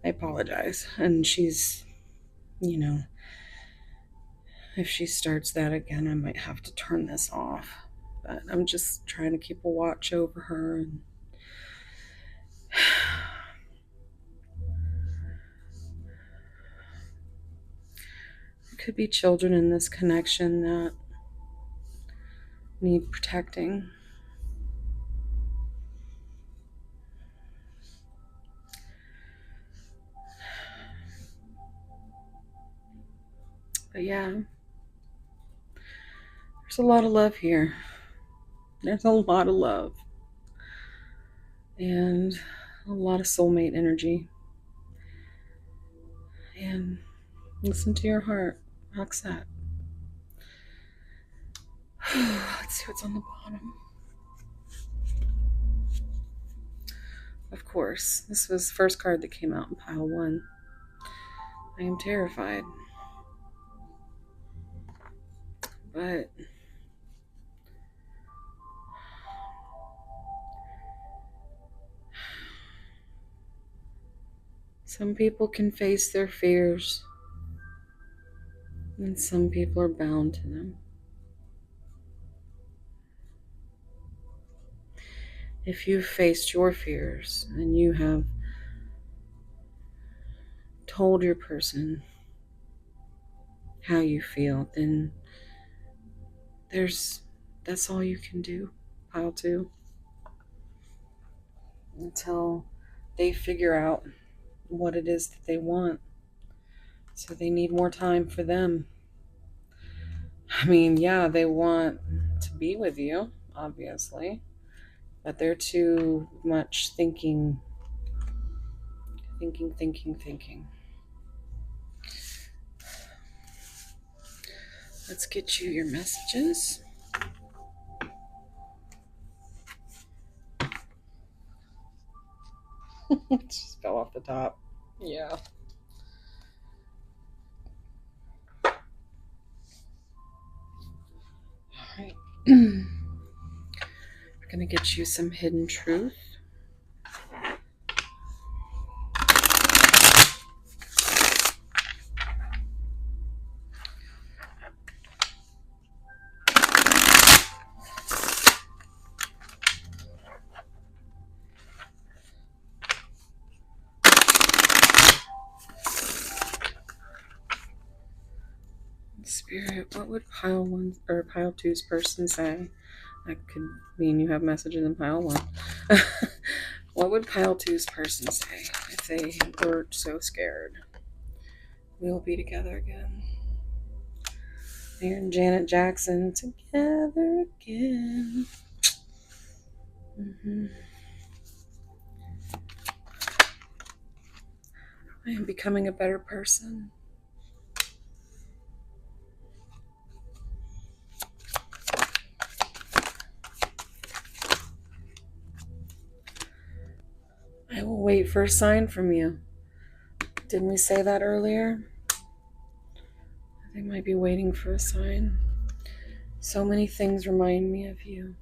I apologize. And she's, you know, if she starts that again, I might have to turn this off. But I'm just trying to keep a watch over her. And there could be children in this connection that need protecting. But yeah, there's a lot of love here. There's a lot of love. And a lot of soulmate energy. And listen to your heart. Rock's that. Let's see what's on the bottom. Of course, this was the first card that came out in pile 1. I am terrified. But some people can face their fears, and some people are bound to them. If you've faced your fears and you have told your person how you feel, then that's all you can do, pile 2, until they figure out what it is that they want. So they need more time for them. I mean, yeah, they want to be with you, obviously, but they're too much thinking. Let's get you your messages. It just fell off the top. Yeah. All right. We're going to get you some hidden truth. Spirit, what would pile 1 or pile 2's person say? That could mean you have messages in pile 1. What would pile 2's person say if they were so scared? We'll be together again. And Janet Jackson, together again. I am becoming a better person. I will wait for a sign from you. Didn't we say that earlier? They might be waiting for a sign. So many things remind me of you.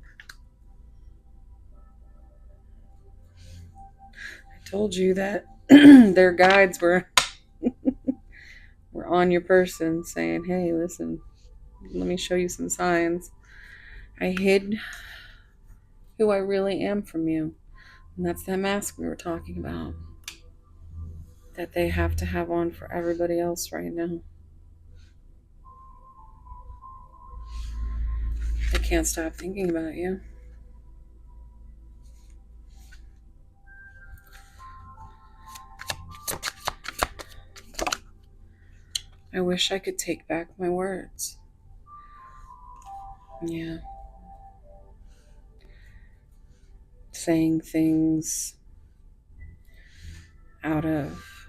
I told you that their guides were on your person saying, hey, listen, let me show you some signs. I hid who I really am from you. And that's that mask we were talking about, that they have to have on for everybody else right now. I can't stop thinking about you. I wish I could take back my words. Yeah. Saying things out of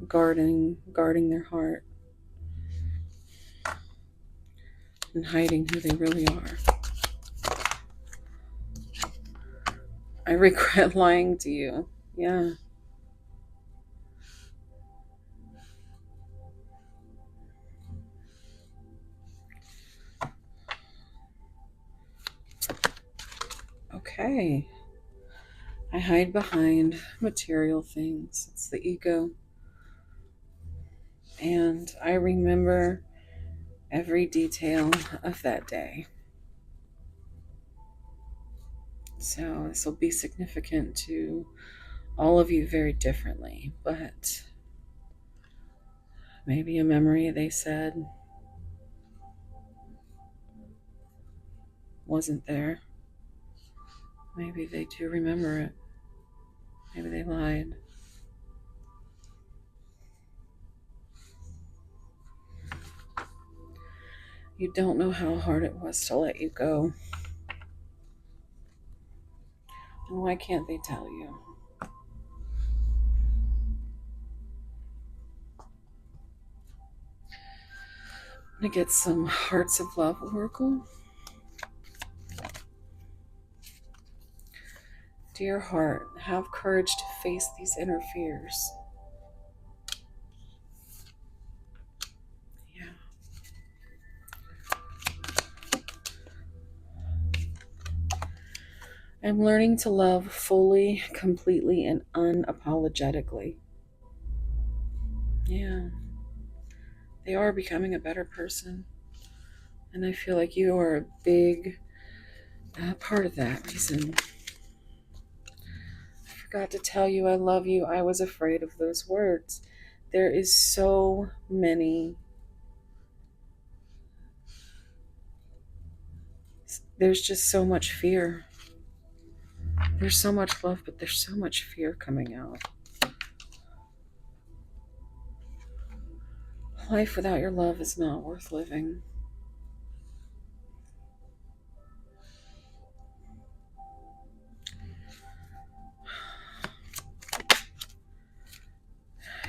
guarding their heart and hiding who they really are. I regret lying to you. Yeah. Okay. I hide behind material things. It's the ego. And I remember every detail of that day. So this will be significant to all of you very differently, but maybe a memory they said wasn't there. Maybe they do remember it. Maybe they lied. You don't know how hard it was to let you go. And why can't they tell you? I'm going to get some Hearts of Love Oracle. Dear heart, have courage to face these inner fears. Yeah. I'm learning to love fully, completely, and unapologetically. Yeah. They are becoming a better person. And I feel like you are a big part of that reason. I forgot to tell you I love you. I was afraid of those words. There is so many. There's just so much fear. There's so much love, but there's so much fear coming out. Life without your love is not worth living.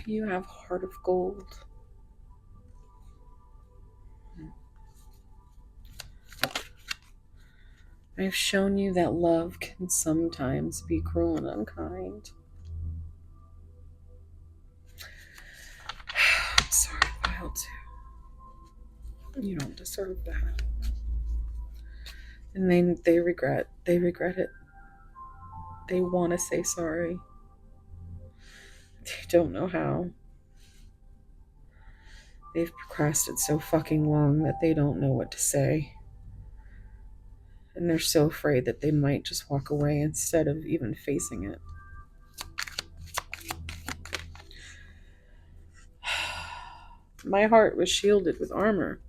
You have heart of gold. I've shown you that love can sometimes be cruel and unkind. I'm sorry, Pile 2. You don't deserve that. And they regret it. They want to say sorry. They don't know how. They've procrastinated so fucking long that they don't know what to say. And they're so afraid that they might just walk away instead of even facing it. My heart was shielded with armor.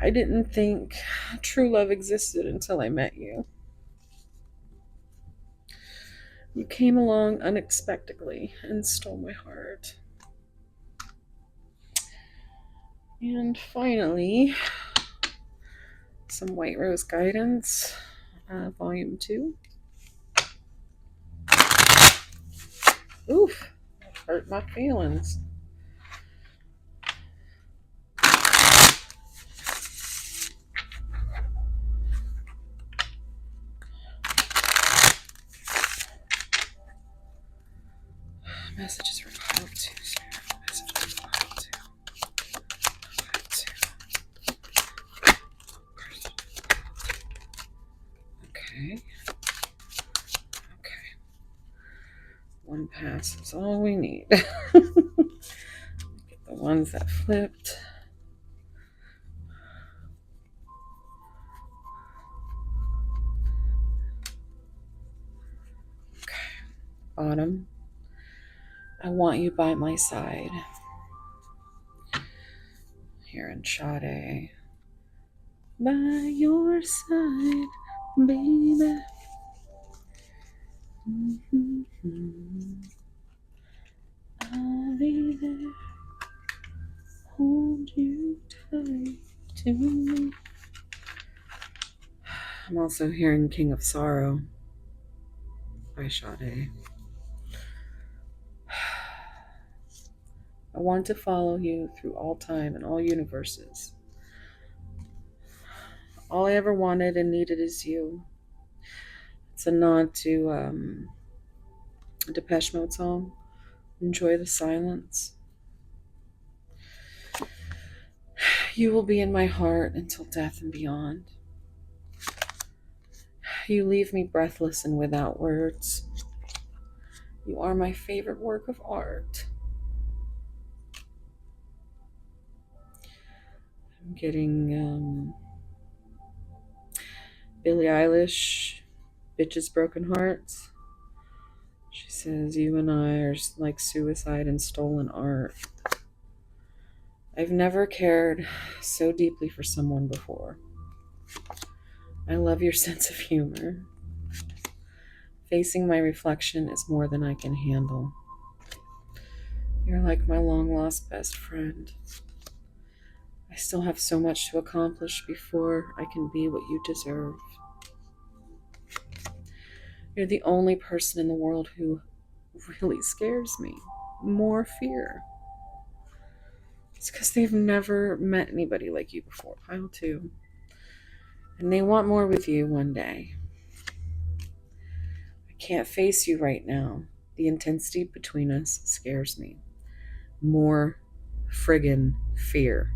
I didn't think true love existed until I met you. You came along unexpectedly and stole my heart. And finally, some White Rose Guidance, Volume 2. Oof, that hurt my feelings. Messages for Pile 2, Spirit. Messages for Pile 2. Okay. Okay. One pass is all we need. Get the ones that flipped. Okay. Bottom. I want you by my side. Here in Sade. By your side, baby. I'll be there. Hold you tight to me. I'm also hearing King of Sorrow by Sade. I want to follow you through all time and all universes. All I ever wanted and needed is you. It's a nod to a Depeche Mode song, Enjoy the Silence. You will be in my heart until death and beyond. You leave me breathless and without words. You are my favorite work of art. I'm getting Billie Eilish, Bitches Broken Hearts. She says, you and I are like suicide and stolen art. I've never cared so deeply for someone before. I love your sense of humor. Facing my reflection is more than I can handle. You're like my long-lost best friend. I still have so much to accomplish before I can be what you deserve. You're the only person in the world who really scares me. More fear. It's because they've never met anybody like you before, Pile 2. And they want more with you one day. I can't face you right now. The intensity between us scares me. More friggin' fear.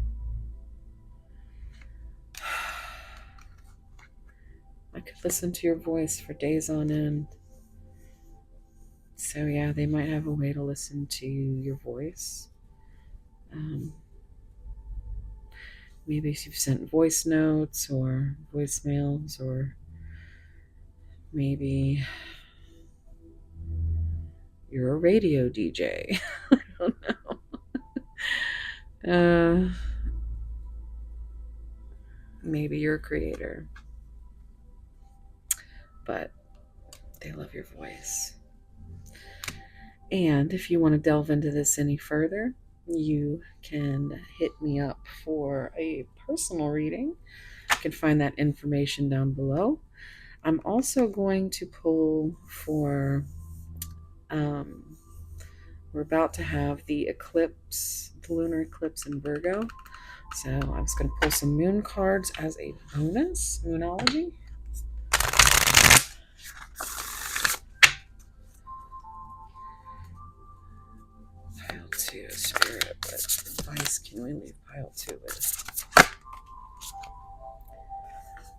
I could listen to your voice for days on end. So yeah, they might have a way to listen to your voice. Maybe you've sent voice notes or voicemails, or maybe you're a radio DJ. I don't know. Maybe you're a creator. But they love your voice. And if you want to delve into this any further, you can hit me up for a personal reading. You can find that information down below. I'm also going to pull for, we're about to have the eclipse, the lunar eclipse in Virgo. So I was going to pull some moon cards as a bonus, Moonology. Pile 2, Spirit, what advice can we leave Pile 2 with?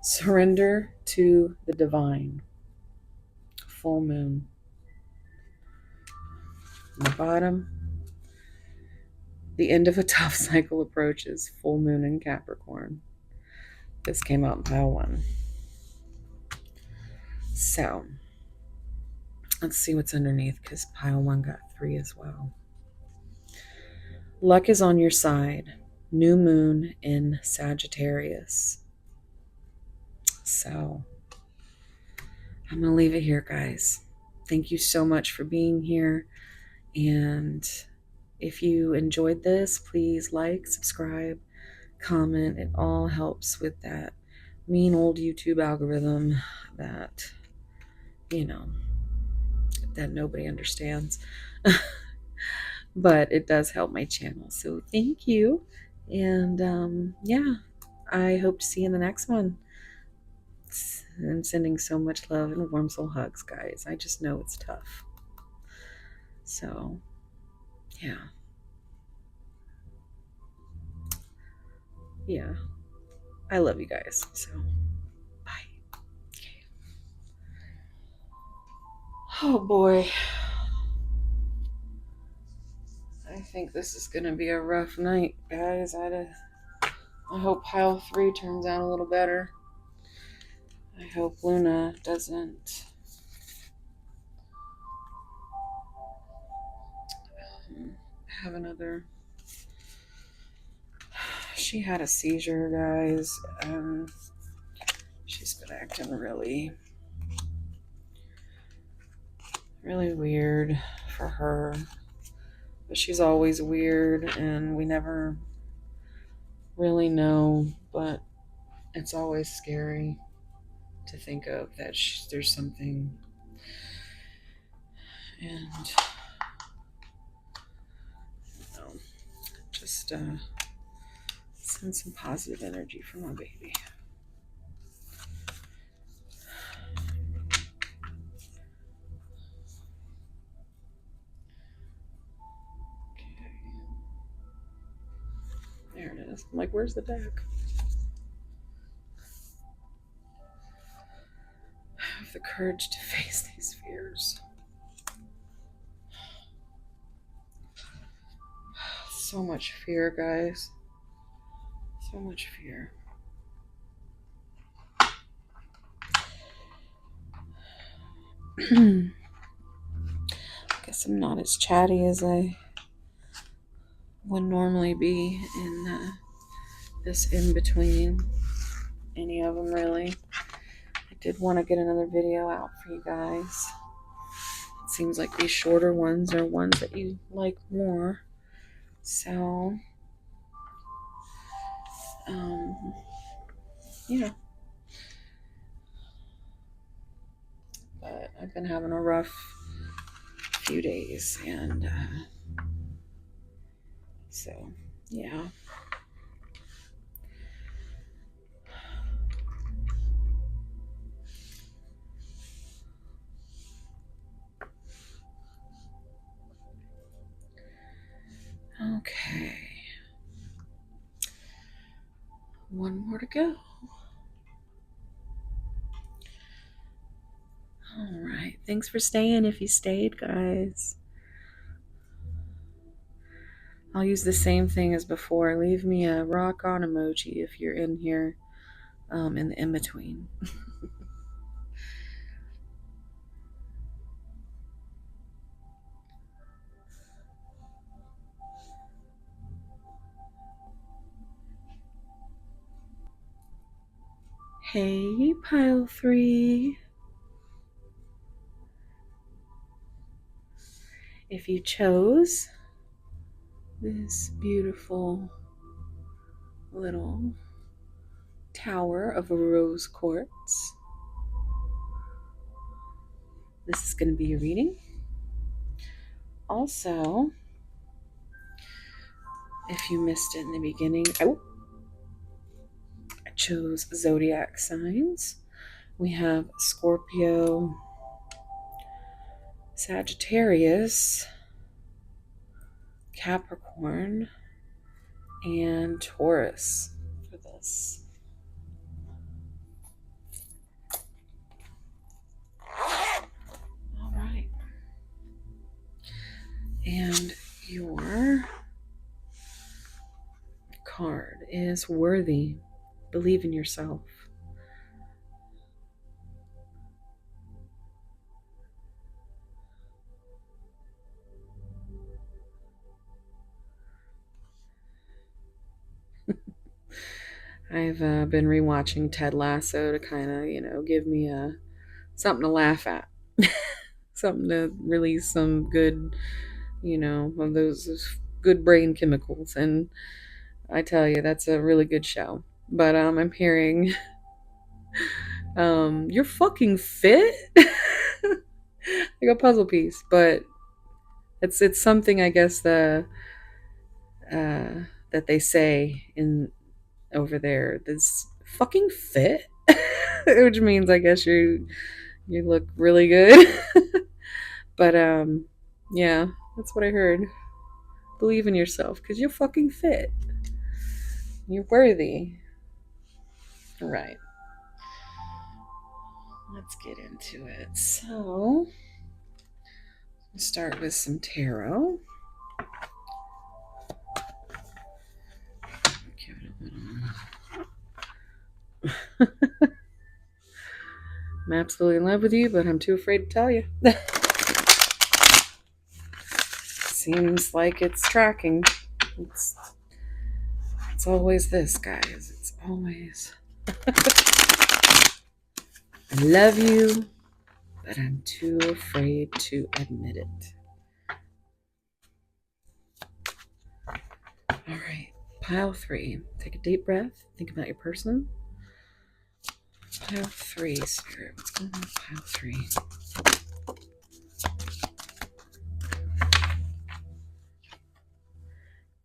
Surrender to the divine. Full moon. On the bottom, the end of a tough cycle approaches. Full moon in Capricorn. This came out in Pile 1. So, let's see what's underneath, because Pile 1 got 3 as well. Luck is on your side. New moon in Sagittarius. So, I'm going to leave it here, guys. Thank you so much for being here. And if you enjoyed this, please like, subscribe, comment. It all helps with that mean old YouTube algorithm that, that nobody understands. But it does help my channel. So thank you. And yeah, I hope to see you in the next one. I'm sending so much love and warm soul hugs, guys. I just know it's tough. So, yeah. Yeah. I love you guys. So, bye. Okay. Oh boy. I think this is going to be a rough night, guys. I hope Pile 3 turns out a little better. I hope Luna doesn't have another. She had a seizure, guys. She's been acting really weird for her. But she's always weird, and we never really know. But it's always scary to think of that there's something. And just send some positive energy for my baby. Okay. There it is. I'm like, where's the deck? Have the courage to face these fears. So much fear, guys. So much fear. I guess I'm not as chatty as I would normally be in this in-between. Any of them, really. I did want to get another video out for you guys. It seems like these shorter ones are ones that you like more. So, Um, yeah, but I've been having a rough few days, and so yeah. Okay, one more to go. All right, thanks for staying. If you stayed, guys, I'll use the same thing as before. Leave me a rock on emoji if you're in here, in the in between. Hey, pile 3. If you chose this beautiful little tower of rose quartz, this is going to be your reading. Also, if you missed it in the beginning, I chose zodiac signs. We have Scorpio, Sagittarius, Capricorn, and Taurus for this. All right. And your card is worthy. Believe in yourself. I've been rewatching Ted Lasso to kind of, give me something to laugh at, something to release some good, of those good brain chemicals. And I tell you, that's a really good show. But I'm hearing, you're fucking fit, like a puzzle piece. But it's something I guess that they say in over there. This fucking fit, which means I guess you look really good. But yeah, that's what I heard. Believe in yourself because you're fucking fit. You're worthy. All right. Let's get into it. So, we'll start with some tarot. Give it a little. I'm absolutely in love with you, but I'm too afraid to tell you. Seems like it's tracking. It's always this, guys. It's always. I love you, but I'm too afraid to admit it. All right, pile 3. Take a deep breath. Think about your person. Pile 3, Spirit. What's going on with pile 3?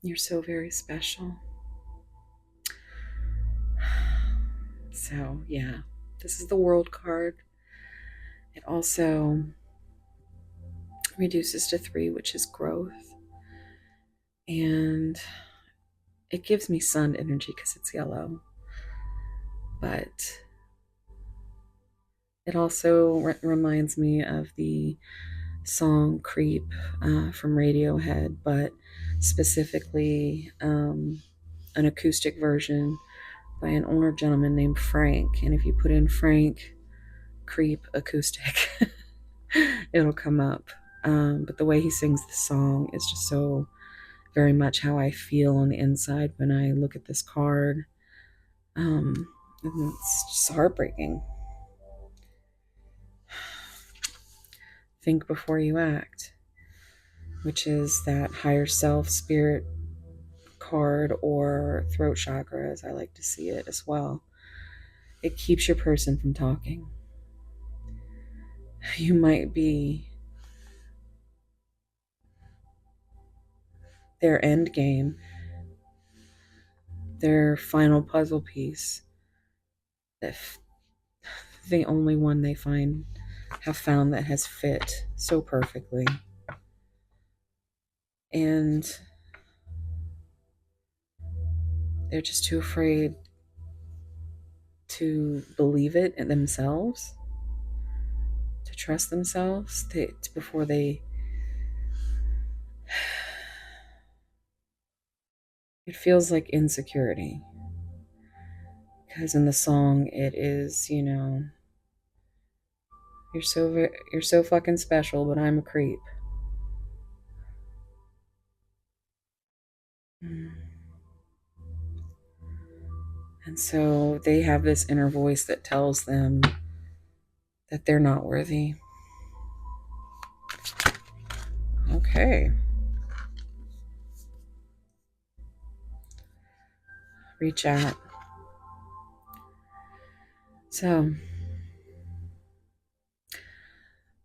You're so very special. So, yeah, this is the World card. It also reduces to 3, which is growth. And it gives me sun energy because it's yellow. But it also reminds me of the song Creep from Radiohead, but specifically an acoustic version by an older gentleman named Frank. And if you put in Frank Creep acoustic, it'll come up. But the way he sings the song is just so very much how I feel on the inside when I look at this card. And it's just heartbreaking. Think before you act, which is that higher self spirit card, or throat chakra, as I like to see it as well. It keeps your person from talking. You might be their end game, their final puzzle piece, if the only one they have found that has fit so perfectly. And they're just too afraid to believe it in themselves, to trust themselves before they. It feels like insecurity. Because in the song, it is, you're so fucking special, but I'm a creep. And so they have this inner voice that tells them that they're not worthy. Okay. Reach out. So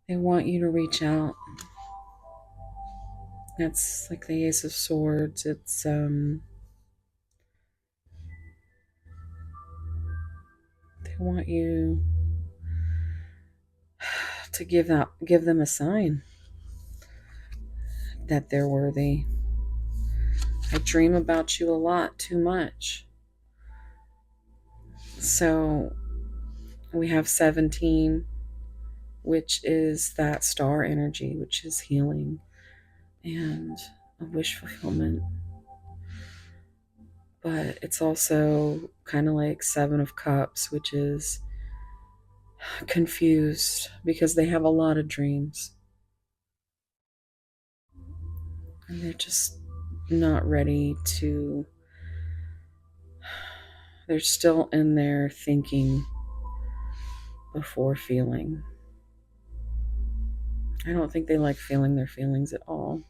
they want you to reach out. That's like the Ace of Swords. It's they want you to give them a sign that they're worthy. I dream about you a lot, too much. So we have 17, which is that star energy, which is healing and a wish fulfillment. But it's also kind of like 7 of Cups, which is confused because they have a lot of dreams. And they're just not ready to. They're still in there thinking before feeling. I don't think they like feeling their feelings at all.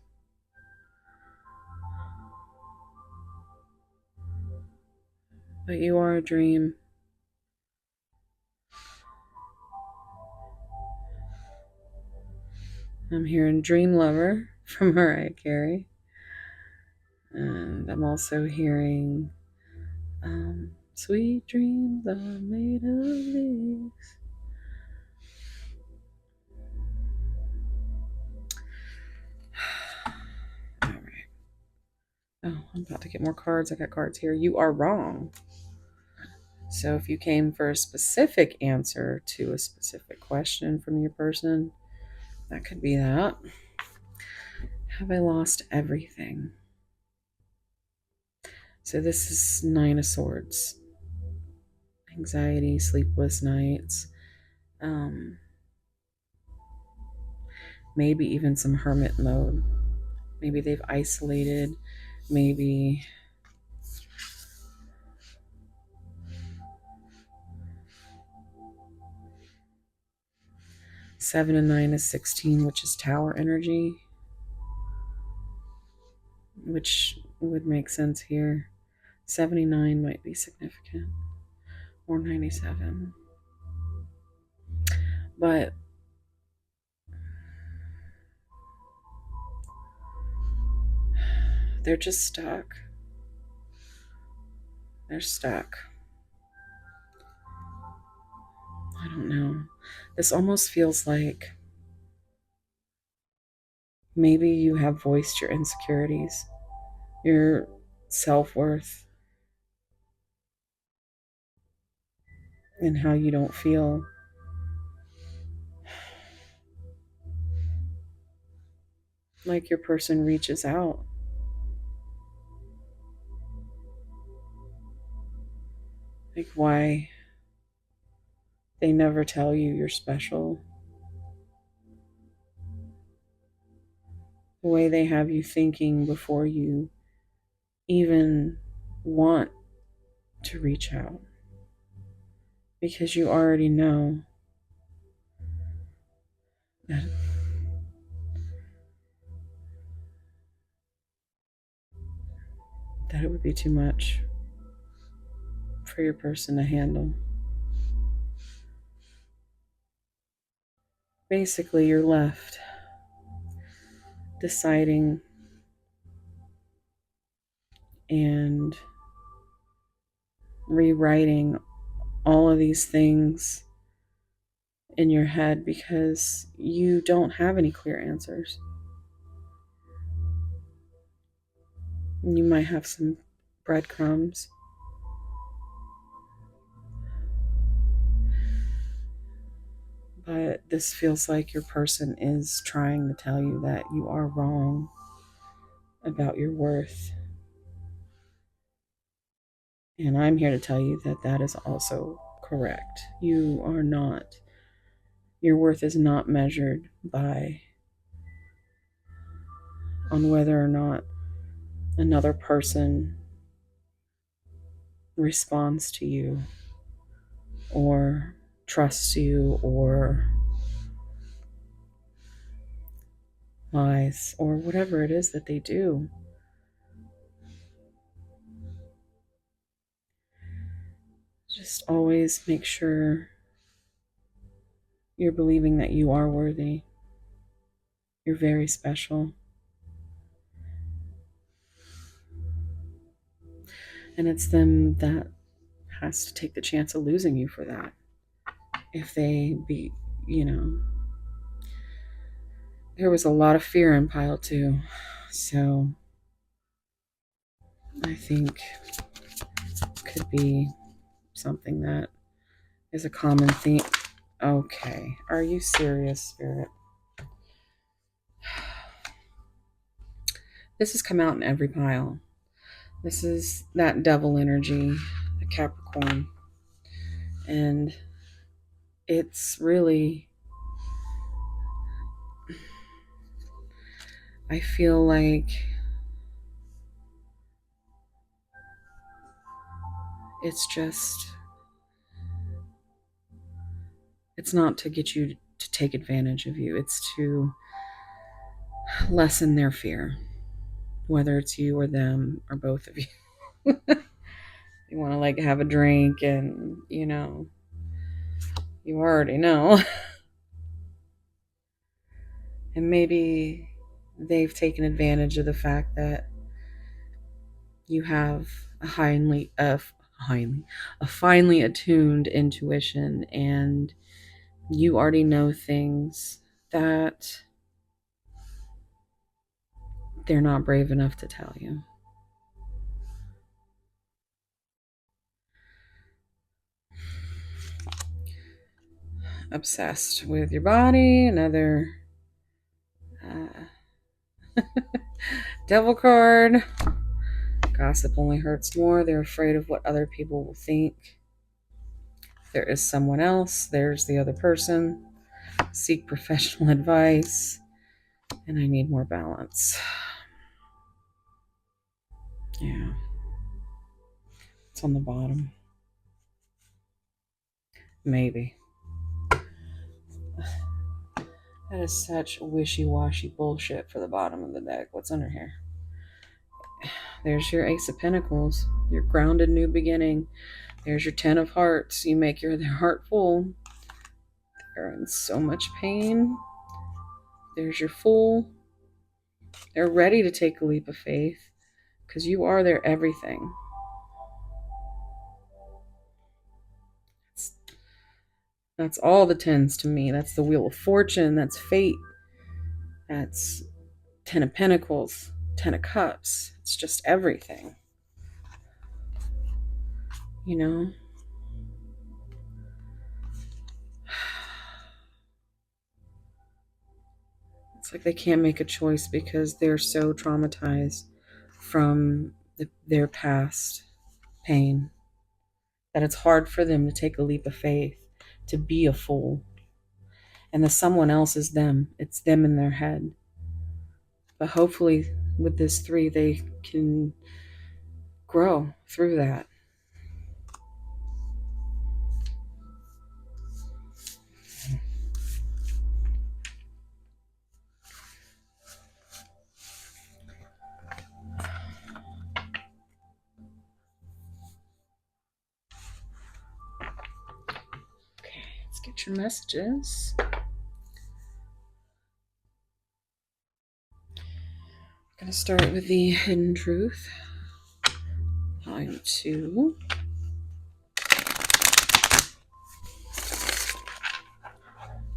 But you are a dream. I'm hearing Dream Lover from Mariah Carey. And I'm also hearing Sweet dreams are made of this. All right. Oh, I'm about to get more cards. I got cards here. You are wrong. So if you came for a specific answer to a specific question from your person, that could be that. Have I lost everything? So this is 9 of Swords. Anxiety, sleepless nights. Maybe even some hermit mode. Maybe they've isolated. Maybe Seven and 9 is 16, which is tower energy, which would make sense here. 79 might be significant, or 97. But they're just stuck. They're stuck. I don't know. This almost feels like maybe you have voiced your insecurities, your self-worth, and how you don't feel. Like your person reaches out. Like why they never tell you you're special. The way they have you thinking before you even want to reach out. Because you already know that that it would be too much for your person to handle. Basically, you're left deciding and rewriting all of these things in your head because you don't have any clear answers. You might have some breadcrumbs, but this feels like your person is trying to tell you that you are wrong about your worth. And I'm here to tell you that that is also correct. You are not, your worth is not measured by on whether or not another person responds to you or trusts you or lies or whatever it is that they do. Just always make sure you're believing that you are worthy. You're very special. And it's them that has to take the chance of losing you for that. If they be, you know, there was a lot of fear in pile two. So I think could be something that is a common theme. Okay. Are you serious, Spirit? This has come out in every pile. This is that devil energy, the Capricorn. And it's really, I feel like it's just, it's not to get you to take advantage of you. It's to lessen their fear, whether it's you or them or both of you. You want to like have a drink and, you know, you already know. And maybe they've taken advantage of the fact that you have a finely attuned intuition and you already know things that they're not brave enough to tell you. Obsessed with your body, another devil card. Gossip only hurts more. They're afraid of what other people will think. There is someone else. There's the other person. Seek professional advice. And I need more balance. Yeah. It's on the bottom. Maybe. That is such wishy-washy bullshit for the bottom of the deck. What's under here? There's your Ace of Pentacles. Your grounded new beginning. There's your Ten of Hearts. You make their heart full. They're in so much pain. There's your Fool. They're ready to take a leap of faith because you are their everything. That's all the tens to me. That's the Wheel of Fortune. That's fate. That's Ten of Pentacles. Ten of Cups. It's just everything. You know? It's like they can't make a choice because they're so traumatized from their past pain that it's hard for them to take a leap of faith, to be a fool. And the someone else is them. It's them in their head. But hopefully with this three, they can grow through that. get your messages. I'm going to start with the hidden truth. Pile 2.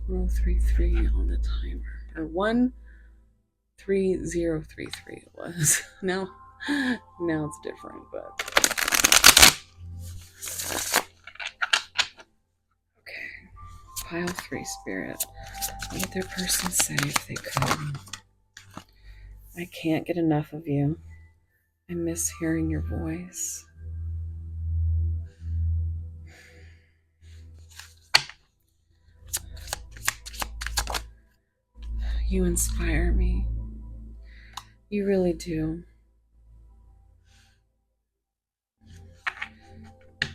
Roll 3-3 on the timer. Or 1-3-0-3-3 it was. Now it's different, but okay. Pile 3, Spirit. What would their person say if they could? I can't get enough of you. I miss hearing your voice. You inspire me. You really do.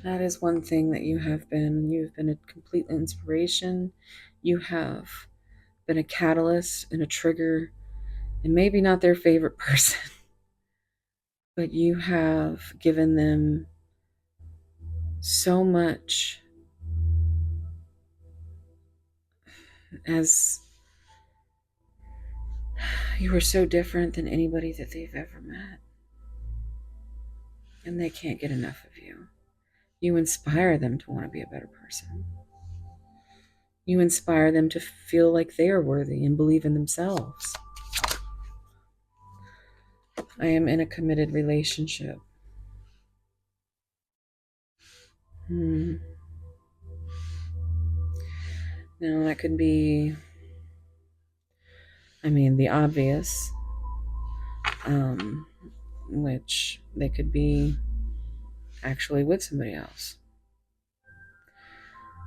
That is one thing that you have been. You've been a complete inspiration. You have been a catalyst and a trigger, and maybe not their favorite person, but you have given them so much as you are so different than anybody that they've ever met. And they can't get enough of you. You inspire them to want to be a better person. You inspire them to feel like they are worthy and believe in themselves. I am in a committed relationship. Now, that could be, the obvious, which they could be actually with somebody else.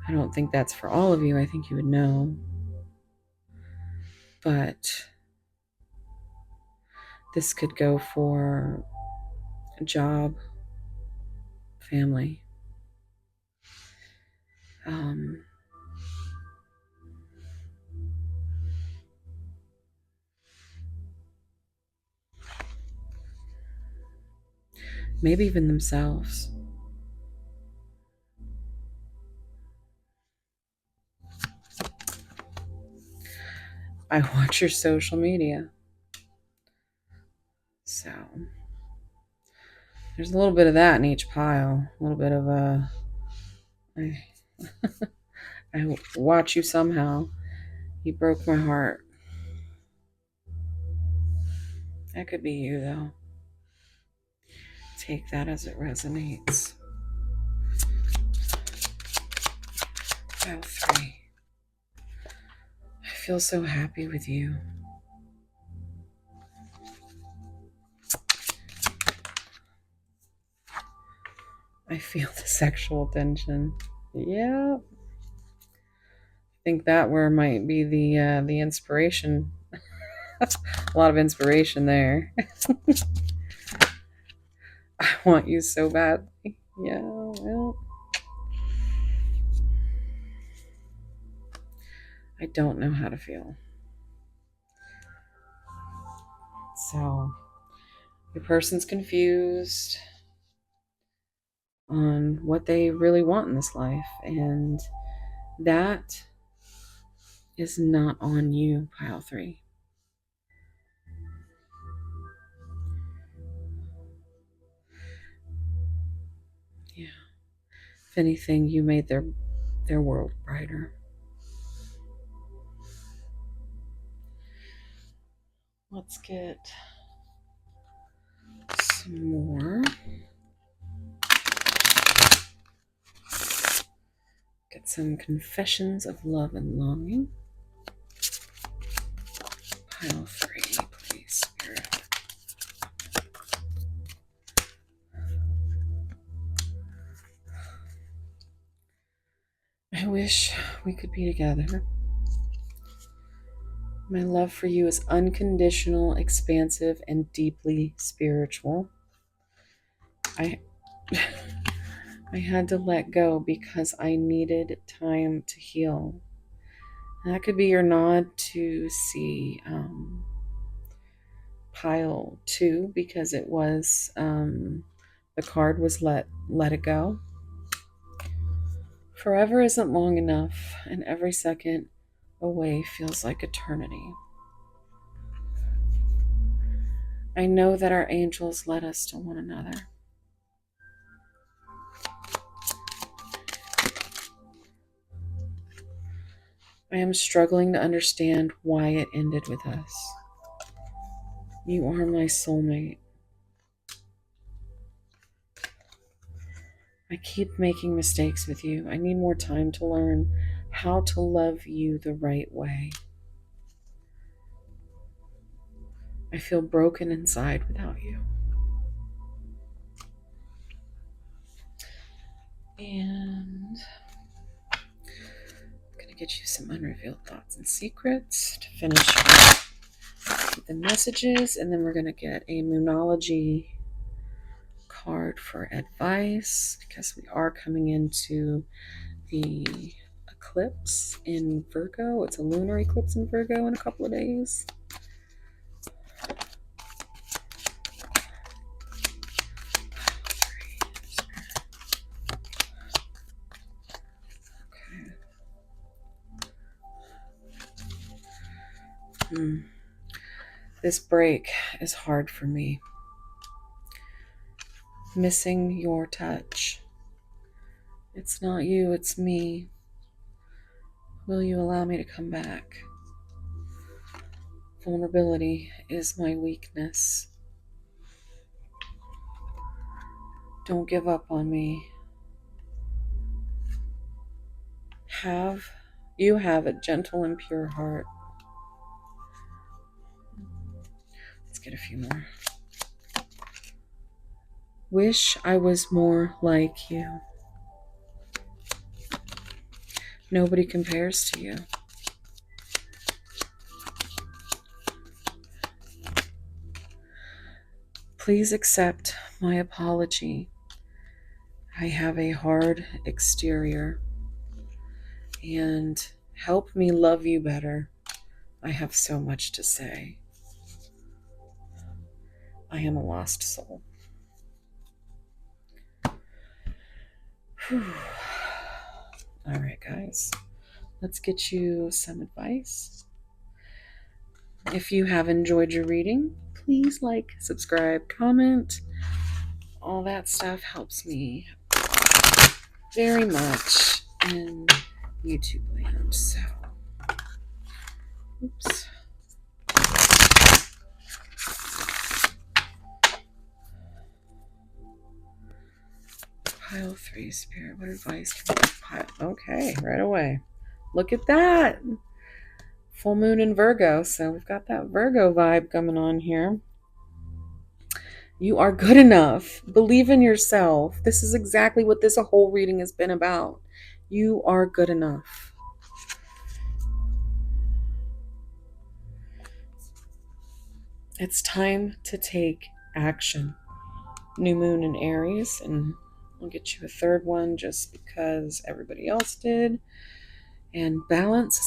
I don't think that's for all of you. I think you would know. But this could go for a job, family. Maybe even themselves. I watch your social media. So there's a little bit of that in each pile. A little bit of I watch you somehow. You broke my heart. That could be you, though. Take that as it resonates. Pile 3. I feel so happy with you. I feel the sexual tension. Yeah. I think that where might be the inspiration. A lot of inspiration there. I want you so badly. Yeah, well. I don't know how to feel. So, your person's confused on what they really want in this life, and that is not on you, pile 3. Yeah. If anything, you made their world brighter. Let's get some more. Get some confessions of love and longing. Pile 3, please, Spirit. I wish we could be together. My love for you is unconditional, expansive, and deeply spiritual. I had to let go because I needed time to heal. And that could be your nod to see pile 2, because it was the card was let it go. Forever isn't long enough, and every second away feels like eternity. I know that our angels led us to one another. I am struggling to understand why it ended with us. You are my soulmate. I keep making mistakes with you. I need more time to learn how to love you the right way. I feel broken inside without you. And I'm going to get you some unrevealed thoughts and secrets to finish the messages. And then we're going to get a Moonology card for advice because we are coming into the eclipse in Virgo. It's a lunar eclipse in Virgo in a couple of days. This break is hard for me. Missing your touch. It's not you, it's me. Will you allow me to come back? Vulnerability is my weakness. Don't give up on me. You have a gentle and pure heart. Let's get a few more. Wish I was more like you. Nobody compares to you. Please accept my apology. I have a hard exterior. And help me love you better. I have so much to say. I am a lost soul. Whew. All right, guys. Let's get you some advice. If you have enjoyed your reading, please like, subscribe, comment. All that stuff helps me very much in YouTube land. So, oops. Pile 3, Spirit. What advice can you pile? Okay, right away. Look at that. Full moon in Virgo. So we've got that Virgo vibe coming on here. You are good enough. Believe in yourself. This is exactly what this whole reading has been about. You are good enough. It's time to take action. New moon in Aries, and I'll get you a third one just because everybody else did. And balance,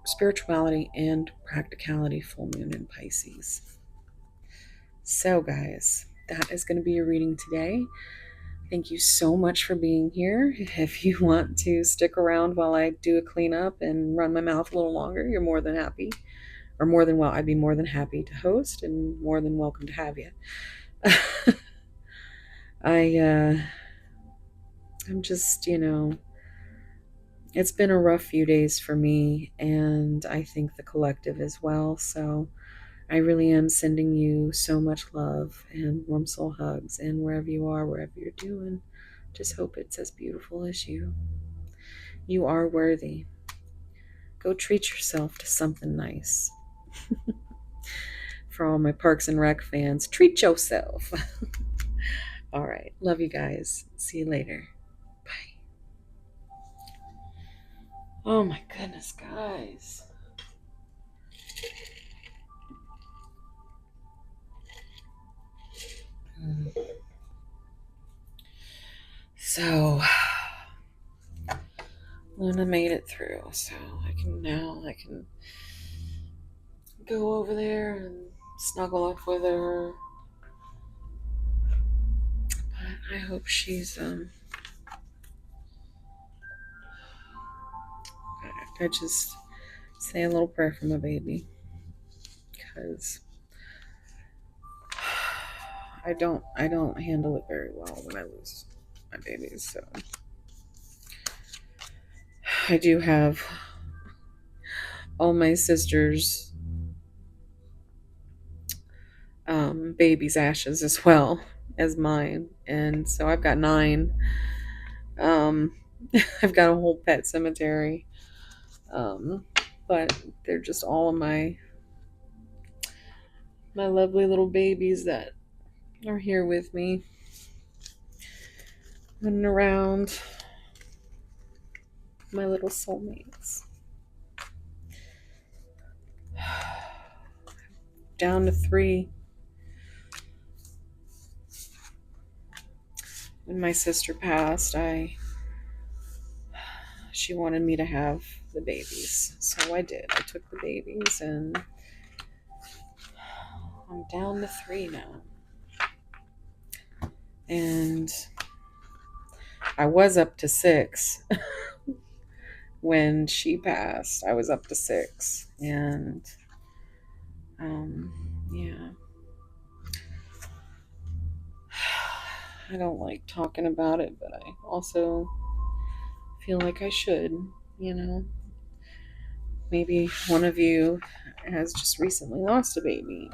spirituality, and practicality, full moon in Pisces. So guys, that is going to be your reading today. Thank you so much for being here. If you want to stick around while I do a cleanup and run my mouth a little longer, you're more than happy. Or more than well, I'd be more than happy to host and more than welcome to have you. I'm just, it's been a rough few days for me, and I think the collective as well. So I really am sending you so much love and warm soul hugs, and wherever you are, wherever you're doing, just hope it's as beautiful as you. You are worthy. Go treat yourself to something nice. For all my Parks and Rec fans, treat yourself. All right. Love you guys. See you later. Bye. Oh my goodness, guys. So, Luna made it through, so I can go over there and snuggle up with her. But I hope she's I just say a little prayer for my baby, because I don't handle it very well when I lose my babies. So I do have all my sisters' babies' ashes as well as mine, and so I've got 9. Um, I've got a whole pet cemetery, but they're just all of my lovely little babies that are here with me, running around, my little soulmates. Down to 3. When my sister passed, she wanted me to have the babies, so I did. I took the babies, and I'm down to 3 now. And I was up to 6 when she passed. I was up to 6, and yeah. I don't like talking about it, but I also feel like I should, you know. Maybe one of you has just recently lost a baby,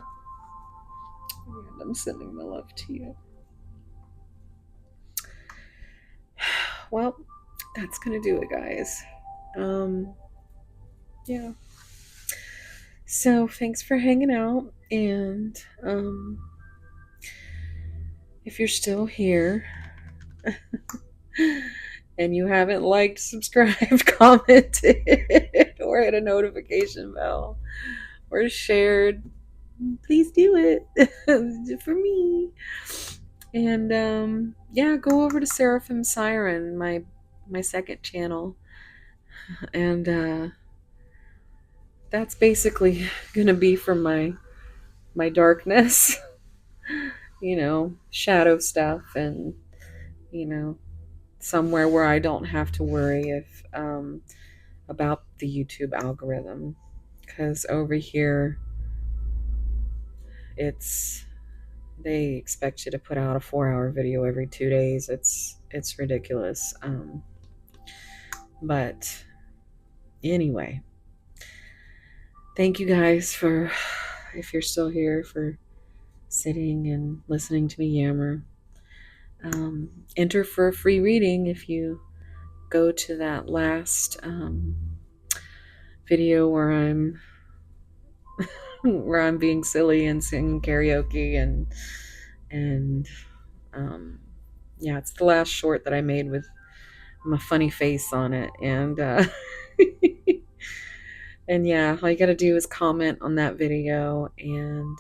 and I'm sending my love to you. Well, that's gonna do it, guys. Yeah. So thanks for hanging out, and if you're still here and you haven't liked, subscribed, commented, or hit a notification bell, or shared, please do it for me. And yeah, go over to Seraphim Siren, my second channel, and that's basically gonna be for my darkness, shadow stuff, and somewhere where I don't have to worry if about the YouTube algorithm, because over here they expect you to put out a 4-hour video every 2 days. It's ridiculous. But anyway, thank you guys for, if you're still here, for sitting and listening to me yammer. Enter for a free reading if you go to that last video where I'm being silly and singing karaoke, and yeah, it's the last short that I made with my funny face on it, and and yeah, all you gotta do is comment on that video, and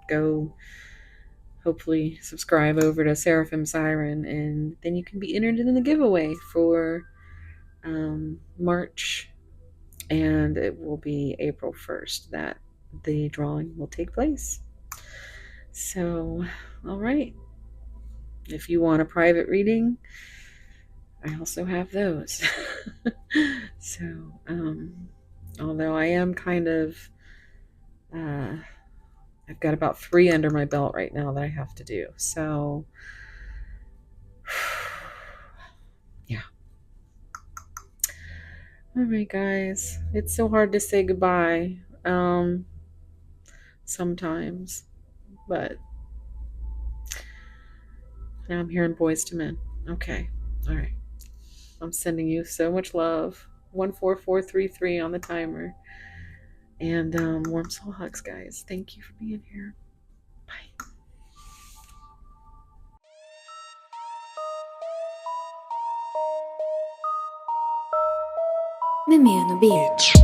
go hopefully subscribe over to Seraphim Siren, and then you can be entered in the giveaway for March, and it will be April 1st that the drawing will take place. So, all right. If you want a private reading, I also have those. So, although I am kind of, I've got about 3 under my belt right now that I have to do. So, yeah. All right, guys. It's so hard to say goodbye sometimes, but now I'm hearing Boys to Men. Okay. All right. I'm sending you so much love. 14433 on the timer. And warm soul hugs, guys. Thank you for being here. Bye. The Man Beach.